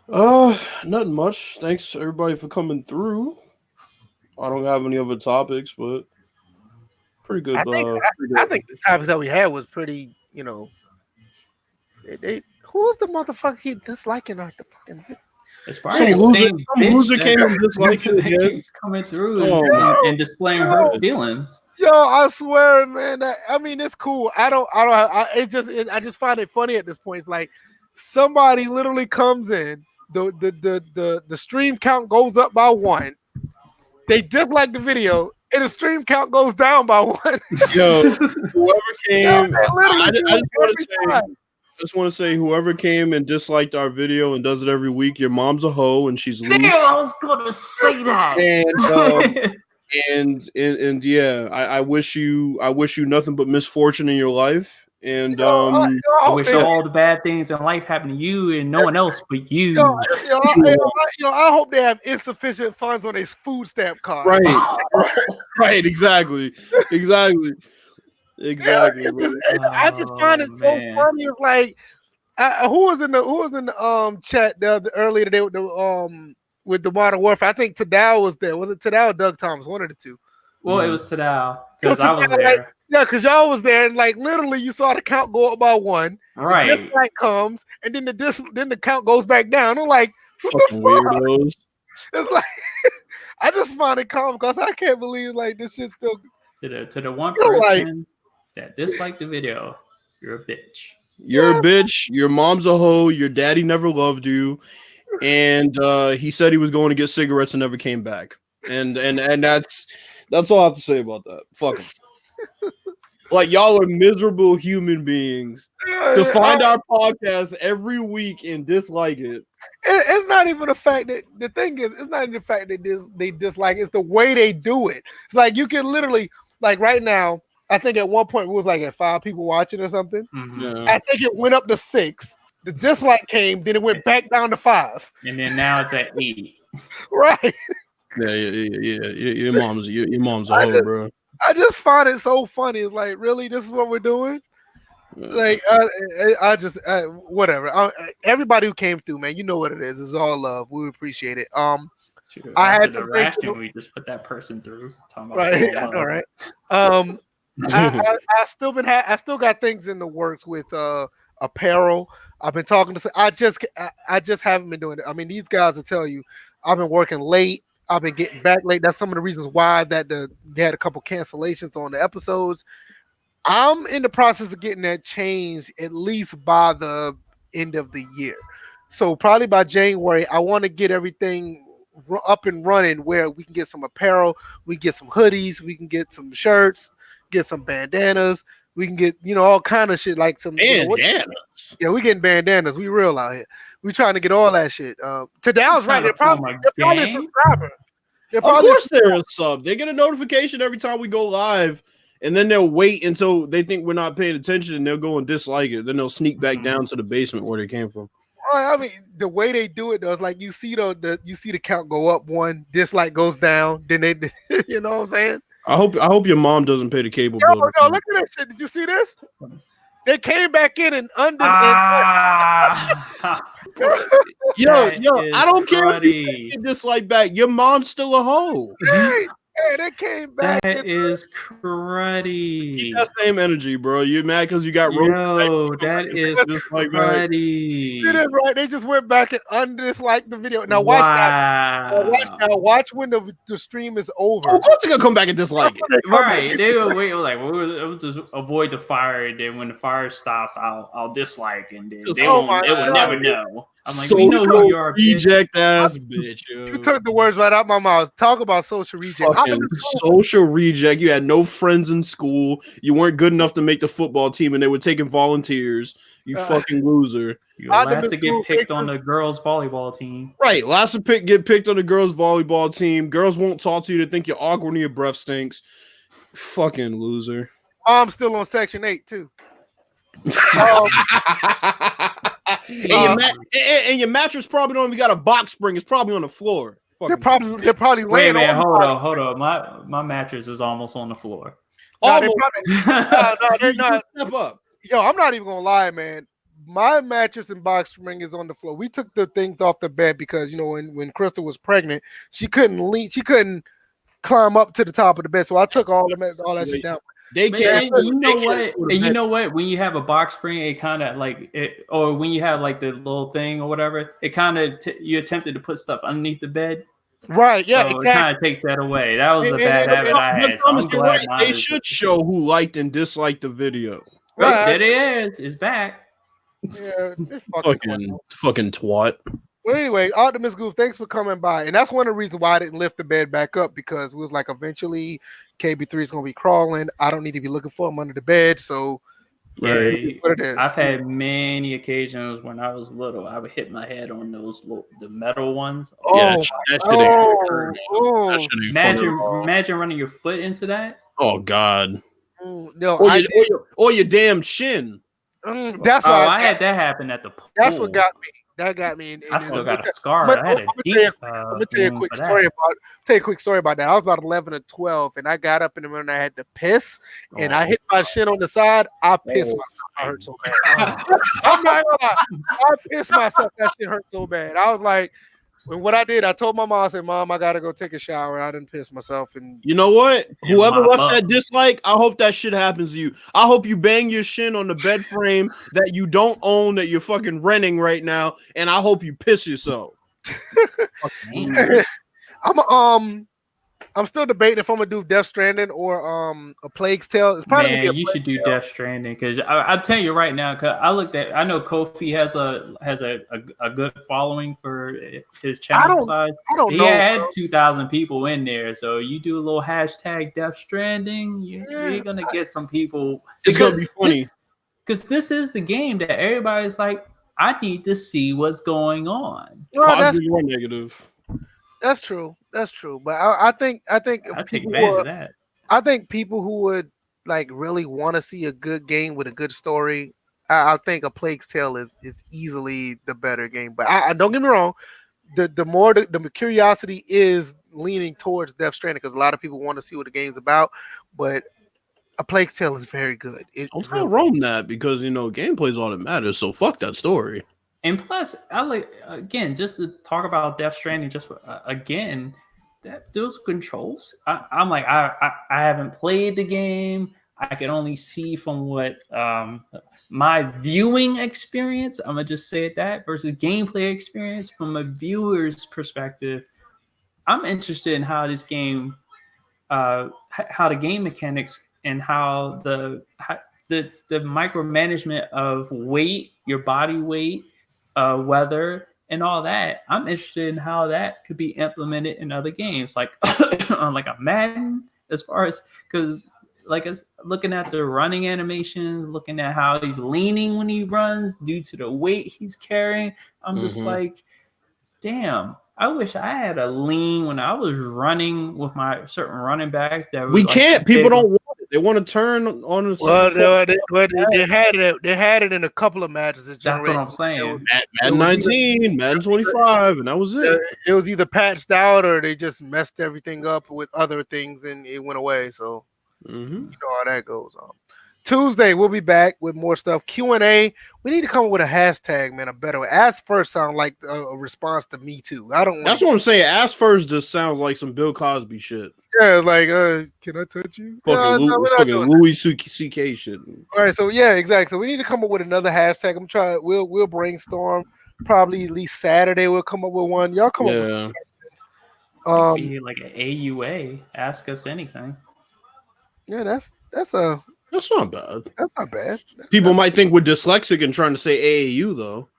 Nothing much. Thanks everybody for coming through. I don't have any other topics, but pretty good. I think the topics that we had was pretty, who was the motherfucker he disliking our fucking it's probably some loser came and disliked it again. Keeps coming through and displaying her feelings. Yo, I swear, man. It's cool. I just find it funny at this point. It's like somebody literally comes in, the stream count goes up by 1. They dislike the video, and the stream count goes down by 1. Yo, whoever came, I just want to say, whoever came and disliked our video and does it every week, your mom's a hoe and she's loose. Damn, I was gonna say that. And yeah, I wish you nothing but misfortune in your life. And I wish all the bad things in life happen to you and no one else but you. I hope they have insufficient funds on their food stamp card. Right, exactly. Yeah, I just find it so funny. It's like, who was in the chat earlier today with the Modern Warfare? I think Tadal was there. Was it Tadal or Doug Thomas? One of the two. Well, it was Tadal because I was there. Because y'all was there, and like literally, you saw the count go up by 1. Right. The dislike comes, and then the count goes back down. I'm like, fucking weirdos. It's like I just find it calm because I can't believe like this shit still. To the one person that disliked the video, you're a bitch. You're a bitch. Your mom's a hoe. Your daddy never loved you, and he said he was going to get cigarettes and never came back. And that's all I have to say about that. Fuck him. Like, y'all are miserable human beings to find our podcast every week and dislike it. It's not even the fact that the thing is, it's not even the fact that they dislike it, it's the way they do it. It's like you can literally, like right now, I think at one point it was like at 5 people watching or something. Mm-hmm. Yeah. I think it went up to 6. The dislike came, then it went back down to 5. And then now it's at 8. Right. Yeah. Your mom's a hoe, bro. I just find it so funny. It's like, really, this is what we're doing? Like, whatever. Everybody who came through, man, you know what it is. It's all love. We appreciate it. I had some things. We just put that person through. Right. I know, right? I still got things in the works with apparel. I've been talking to. I just haven't been doing it. I mean, these guys will tell you, I've been working late. I've been getting back late. That's some of the reasons why they had a couple cancellations on the episodes. I'm in the process of getting that changed at least by the end of the year. So probably by January, I want to get everything up and running where we can get some apparel, we can get some hoodies, we can get some shirts, get some bandanas, we can get all kind of shit like some bandanas. We getting bandanas. We real out here. We trying to get all that shit. Tadal's right. They're probably a subscriber. Of course they're a sub. They get a notification every time we go live, and then they'll wait until they think we're not paying attention, and they'll go and dislike it. Then they'll sneak back down to the basement where they came from. I mean, the way they do it though is like you see the count go up one, dislike goes down, then they, you know what I'm saying? I hope your mom doesn't pay the cable bill. No, look at that shit. Did you see this? They came back in and under. Yo, I don't care if you dislike back. Your mom's still a hoe. Hey, they came back. That is cruddy. Keep that same energy, bro. You mad because you got that is cruddy. It is right. They just went back and undisliked the video. Now watch that. Watch when the stream is over. Oh, of course they're gonna come back and dislike it. Right. They will wait. Like we'll just avoid the fire. And then when the fire stops, I'll dislike, and then they will never know. I'm like, we know who you are, reject ass bitch. You took the words right out my mouth. Talk about social reject. Social reject. You had no friends in school. You weren't good enough to make the football team, and they were taking volunteers. You fucking loser. You're last to get picked on the girls' volleyball team. Right. Last to get picked on the girls' volleyball team. Girls won't talk to you. They think you're awkward and your breath stinks. Fucking loser. I'm still on Section 8, too. And your mattress probably don't even got a box spring. It's probably on the floor. They're probably laying. Wait, man, hold on. My mattress is almost on the floor. No, they're not. Step up. Yo, I'm not even gonna lie, man. My mattress and box spring is on the floor. We took the things off the bed because when Crystal was pregnant, she couldn't climb up to the top of the bed. So I took all that shit down. They can't. You know what? When you have a box spring, it kind of like it, or when you have like the little thing or whatever, it kind of you attempted to put stuff underneath the bed. Right. Yeah. So exactly. It kind of takes that away. That was a bad habit I had. So I'm glad they should show who liked and disliked the video. Right. There it is. It's back. Yeah. Fucking twat. Well, anyway, Optimus Goof, thanks for coming by. And that's one of the reasons why I didn't lift the bed back up, because it was like eventually KB3 is going to be crawling. I don't need to be looking for him under the bed. So, what it is. I've had many occasions when I was little, I would hit my head on the metal ones. Imagine running your foot into that. Oh, God. No, or your damn shin. That's why I had that happen at the pool. That's what got me. That got me. I still got a scar. I'm gonna tell you a quick story about that. I was about 11 or 12, and I got up in the morning. I had to piss, and I hit my shin on the side. I pissed myself. I hurt so bad. I'm not gonna lie. I pissed myself. That shit hurt so bad. I was like, and what I did, I told my mom, I said, "Mom, I gotta go take a shower. I didn't piss myself." And you know what? Whoever left that dislike, I hope that shit happens to you. I hope you bang your shin on the bed frame that you don't own, that you're fucking renting right now, and I hope you piss yourself. I'm still debating if I'm gonna do Death Stranding or a Plague's Tale. It's probably you should do Death Stranding, because I'll tell you right now, because I know Kofi has a good following for his channel size. I don't know. He had 2,000 people in there, so you do a little hashtag Death Stranding, you're gonna get some people. It's gonna be funny, because this is the game that everybody's like, I need to see what's going on. Positive or negative. That's true. But I think people who would like really want to see a good game with a good story, I think a Plague's Tale is easily the better game. But I don't get me wrong, the curiosity is leaning towards Death Stranding, because a lot of people want to see what the game's about. But a Plague's Tale is very good. Don't tell Rome that, because gameplay is all that matters. So fuck that story. And plus, I like, again, just to talk about Death Stranding, just again, those controls. I'm like, I haven't played the game. I can only see from what my viewing experience. I'm gonna just say it that versus gameplay experience from a viewer's perspective. I'm interested in how this game, how the game mechanics and how the micromanagement of weight, your body weight. Weather and all that. I'm interested in how that could be implemented in other games, like on like a Madden, as far as because like it's looking at the running animations, looking at how he's leaning when he runs due to the weight he's carrying. I'm just like, damn. I wish I had a lean when I was running with my certain running backs. That we can't. People don't want it. They want to turn on us. Well, they had it. They had it in a couple of matches. That's what I'm saying. Madden 19, Madden 25, and that was it. It was either patched out or they just messed everything up with other things and it went away. So you know how that goes on. Tuesday, we'll be back with more stuff. Q&A. We need to come up with a hashtag, man, a better way. Ask first sound like a response to Me Too. I don't. That's what I'm saying. Ask first just sounds like some Bill Cosby shit. Yeah, like, can I touch you? Fucking Louis C.K. shit. All right, so yeah, exactly. So we need to come up with another hashtag. I'm trying. We'll brainstorm. Probably at least Saturday we'll come up with one. Y'all come up with some questions. Be like an AUA. Ask us anything. Yeah, that's not bad. That's not bad. People might think we're dyslexic and trying to say AAU though.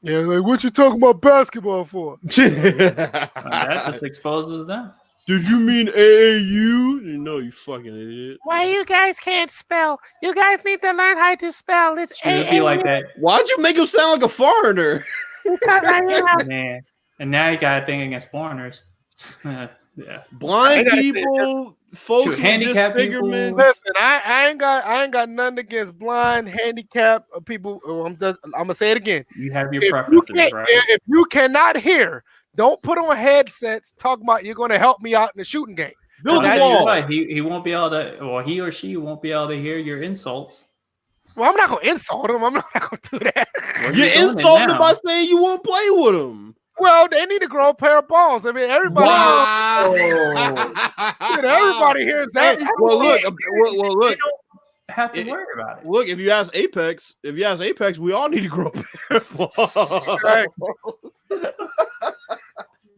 Yeah, like what you talking about basketball for? That just exposes them. Did you mean AAU? No, you fucking idiot. Why you guys can't spell? You guys need to learn how to spell. It's AAU. Be like that. Why'd you make him sound like a foreigner? Because I am. Man, and now you got a thing against foreigners. Yeah, blind people, folks with disfigurements. Listen, I ain't got nothing against blind, handicapped people. I'm gonna say it again. You have your preferences, right? If you cannot hear, don't put on headsets. Talk about you're gonna help me out in the shooting game. Build the wall. He won't be able to, or he or she won't be able to hear your insults. Well, I'm not gonna insult him. I'm not gonna do that. You insulted him by saying you won't play with him. Well, they need to grow a pair of balls. I mean, everybody. Wow. Everybody hears that. Well, look. You don't have to worry about it. Look, if you ask Apex, we all need to grow a pair of balls. Right.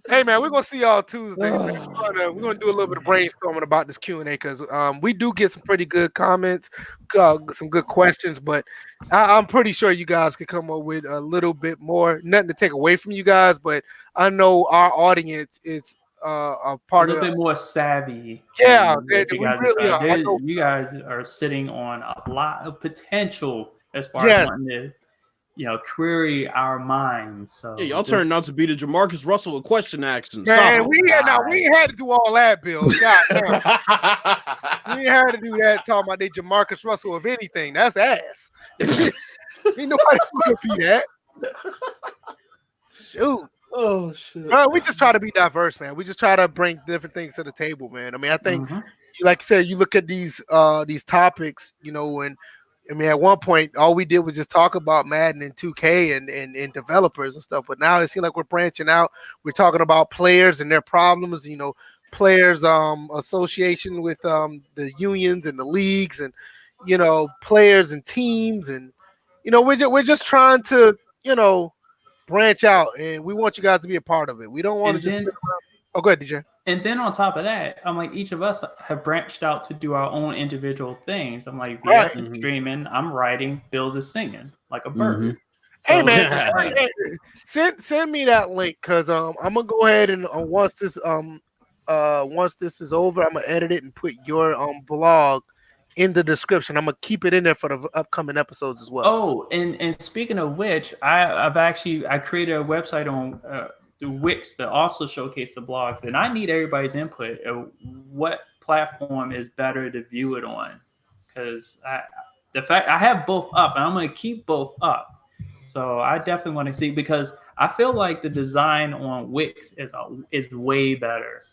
Hey man, we're gonna see y'all Tuesday. Man. We're gonna do a little bit of brainstorming about this Q&A because we do get some pretty good comments, some good questions, but I'm pretty sure you guys could come up with a little bit more. Nothing to take away from you guys, but I know our audience is a part of a little bit more savvy. Yeah, you guys are sitting on a lot of potential as far as wanting to. Query our minds. So yeah, y'all turned out to be the Jamarcus Russell with question accents. Man, we ain't had to do all that, Bill. God damn. We ain't had to do that talking about the Jamarcus Russell of anything. That's ass. Ain't nobody gonna be that. Shoot. Oh shit. We just try to be diverse, man. We just try to bring different things to the table, man. I mean, I think, like I said, you look at these topics, and I mean, at one point, all we did was just talk about Madden and 2K and developers and stuff. But now it seems like we're branching out. We're talking about players and their problems, players association with the unions and the leagues and, players and teams. And, we're just trying to, branch out. And we want you guys to be a part of it. We don't want to just – oh, go ahead, DJ. And then on top of that, I'm like, each of us have branched out to do our own individual things. I'm like, streaming, I'm writing, Bill's is singing like a bird. So, hey man, send me that link because I'm gonna go ahead and once this is over, I'm gonna edit it and put your blog in the description. I'm gonna keep it in there for the upcoming episodes as well. Oh, and speaking of which, I created a website on the Wix that also showcase the blogs, and I need everybody's input of what platform is better to view it on, because I have both up and I'm going to keep both up. So I definitely want to see, because I feel like the design on Wix is way better,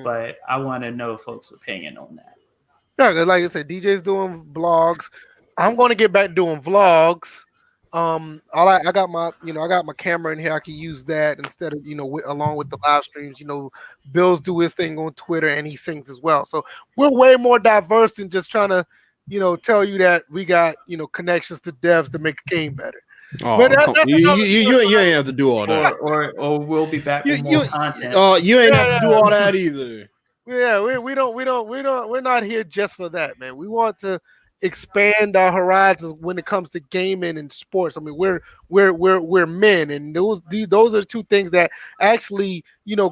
but I want to know folks' opinion on that. Yeah, because like I said, DJ's doing blogs. I'm going to get back to doing vlogs. I got my camera in here. I can use that instead of, along with the live streams. Bill's do his thing on Twitter and he sings as well. So we're way more diverse than just trying to, tell you that we got, connections to devs to make a game better. Oh, you ain't have to do all that. Or we'll be back with more content. You ain't have to do all that either. Yeah, we're not here just for that, man. We want to expand our horizons when it comes to gaming and sports. I mean, we're men, and those are the two things that actually,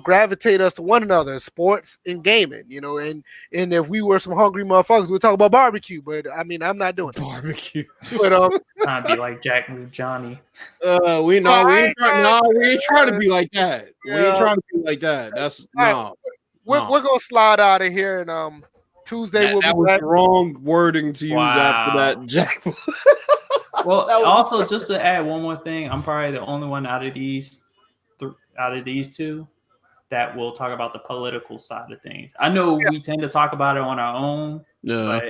gravitate us to one another: sports and gaming. And if we were some hungry motherfuckers, we'd talk about barbecue. But I mean, I'm not doing barbecue. But I'd be like Jack with Johnny. We ain't trying to be like that. Yeah. We ain't trying to be like that. That's no. We're gonna slide out of here, and Tuesday will be that was back. The wrong wording to use after that, Jack. Well, also just to add one more thing, I'm probably the only one out of these two that will talk about the political side of things. I know we tend to talk about it on our own, but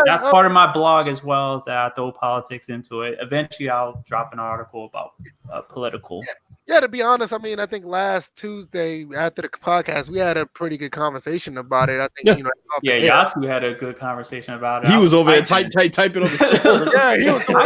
that's part of my blog as well, is that I throw politics into it. Eventually, I'll drop an article about political. Yeah, to be honest, I mean, I think last Tuesday after the podcast, we had a pretty good conversation about it. I think, y'all two had a good conversation about it. He was over there typing on the store. Yeah, he was doing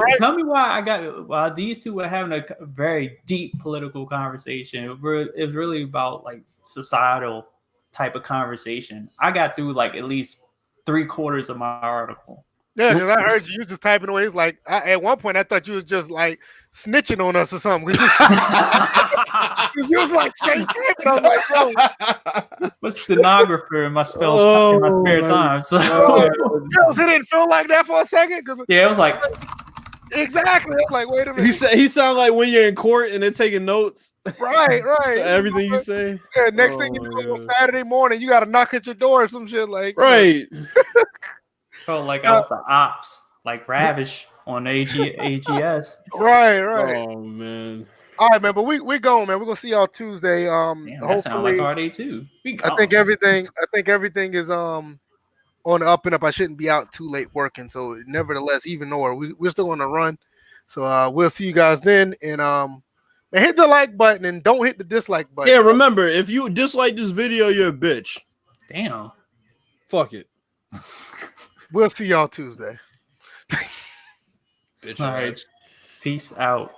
right? Tell me why these two were having a very deep political conversation. It was really about like societal type of conversation. I got through like at least 3/4 of my article. Yeah, because I heard you just typing away. It's like at one point I thought you was just like snitching on us or something. You was like straight typing. I was like, yo. I'm a stenographer in my spare time. So it didn't feel like that for a second. It was like exactly. I was like, wait a minute. He sounded like when you're in court and they're taking notes. Right. Everything you say. Yeah, next thing you know, on Saturday morning, you got to knock at your door or some shit like. Right. Felt like I was the ops, like Ravish on AGS. Right. Oh man. All right, man. But we're going, man. We're gonna see y'all Tuesday. That sounds like our day too. I think everything is on the up and up. I shouldn't be out too late working. So nevertheless, even though we're still on the run. So we'll see you guys then. And hit the like button and don't hit the dislike button. Yeah, remember, if you dislike this video, you're a bitch. Damn. Fuck it. We'll see y'all Tuesday. Bitch. All right. Peace out.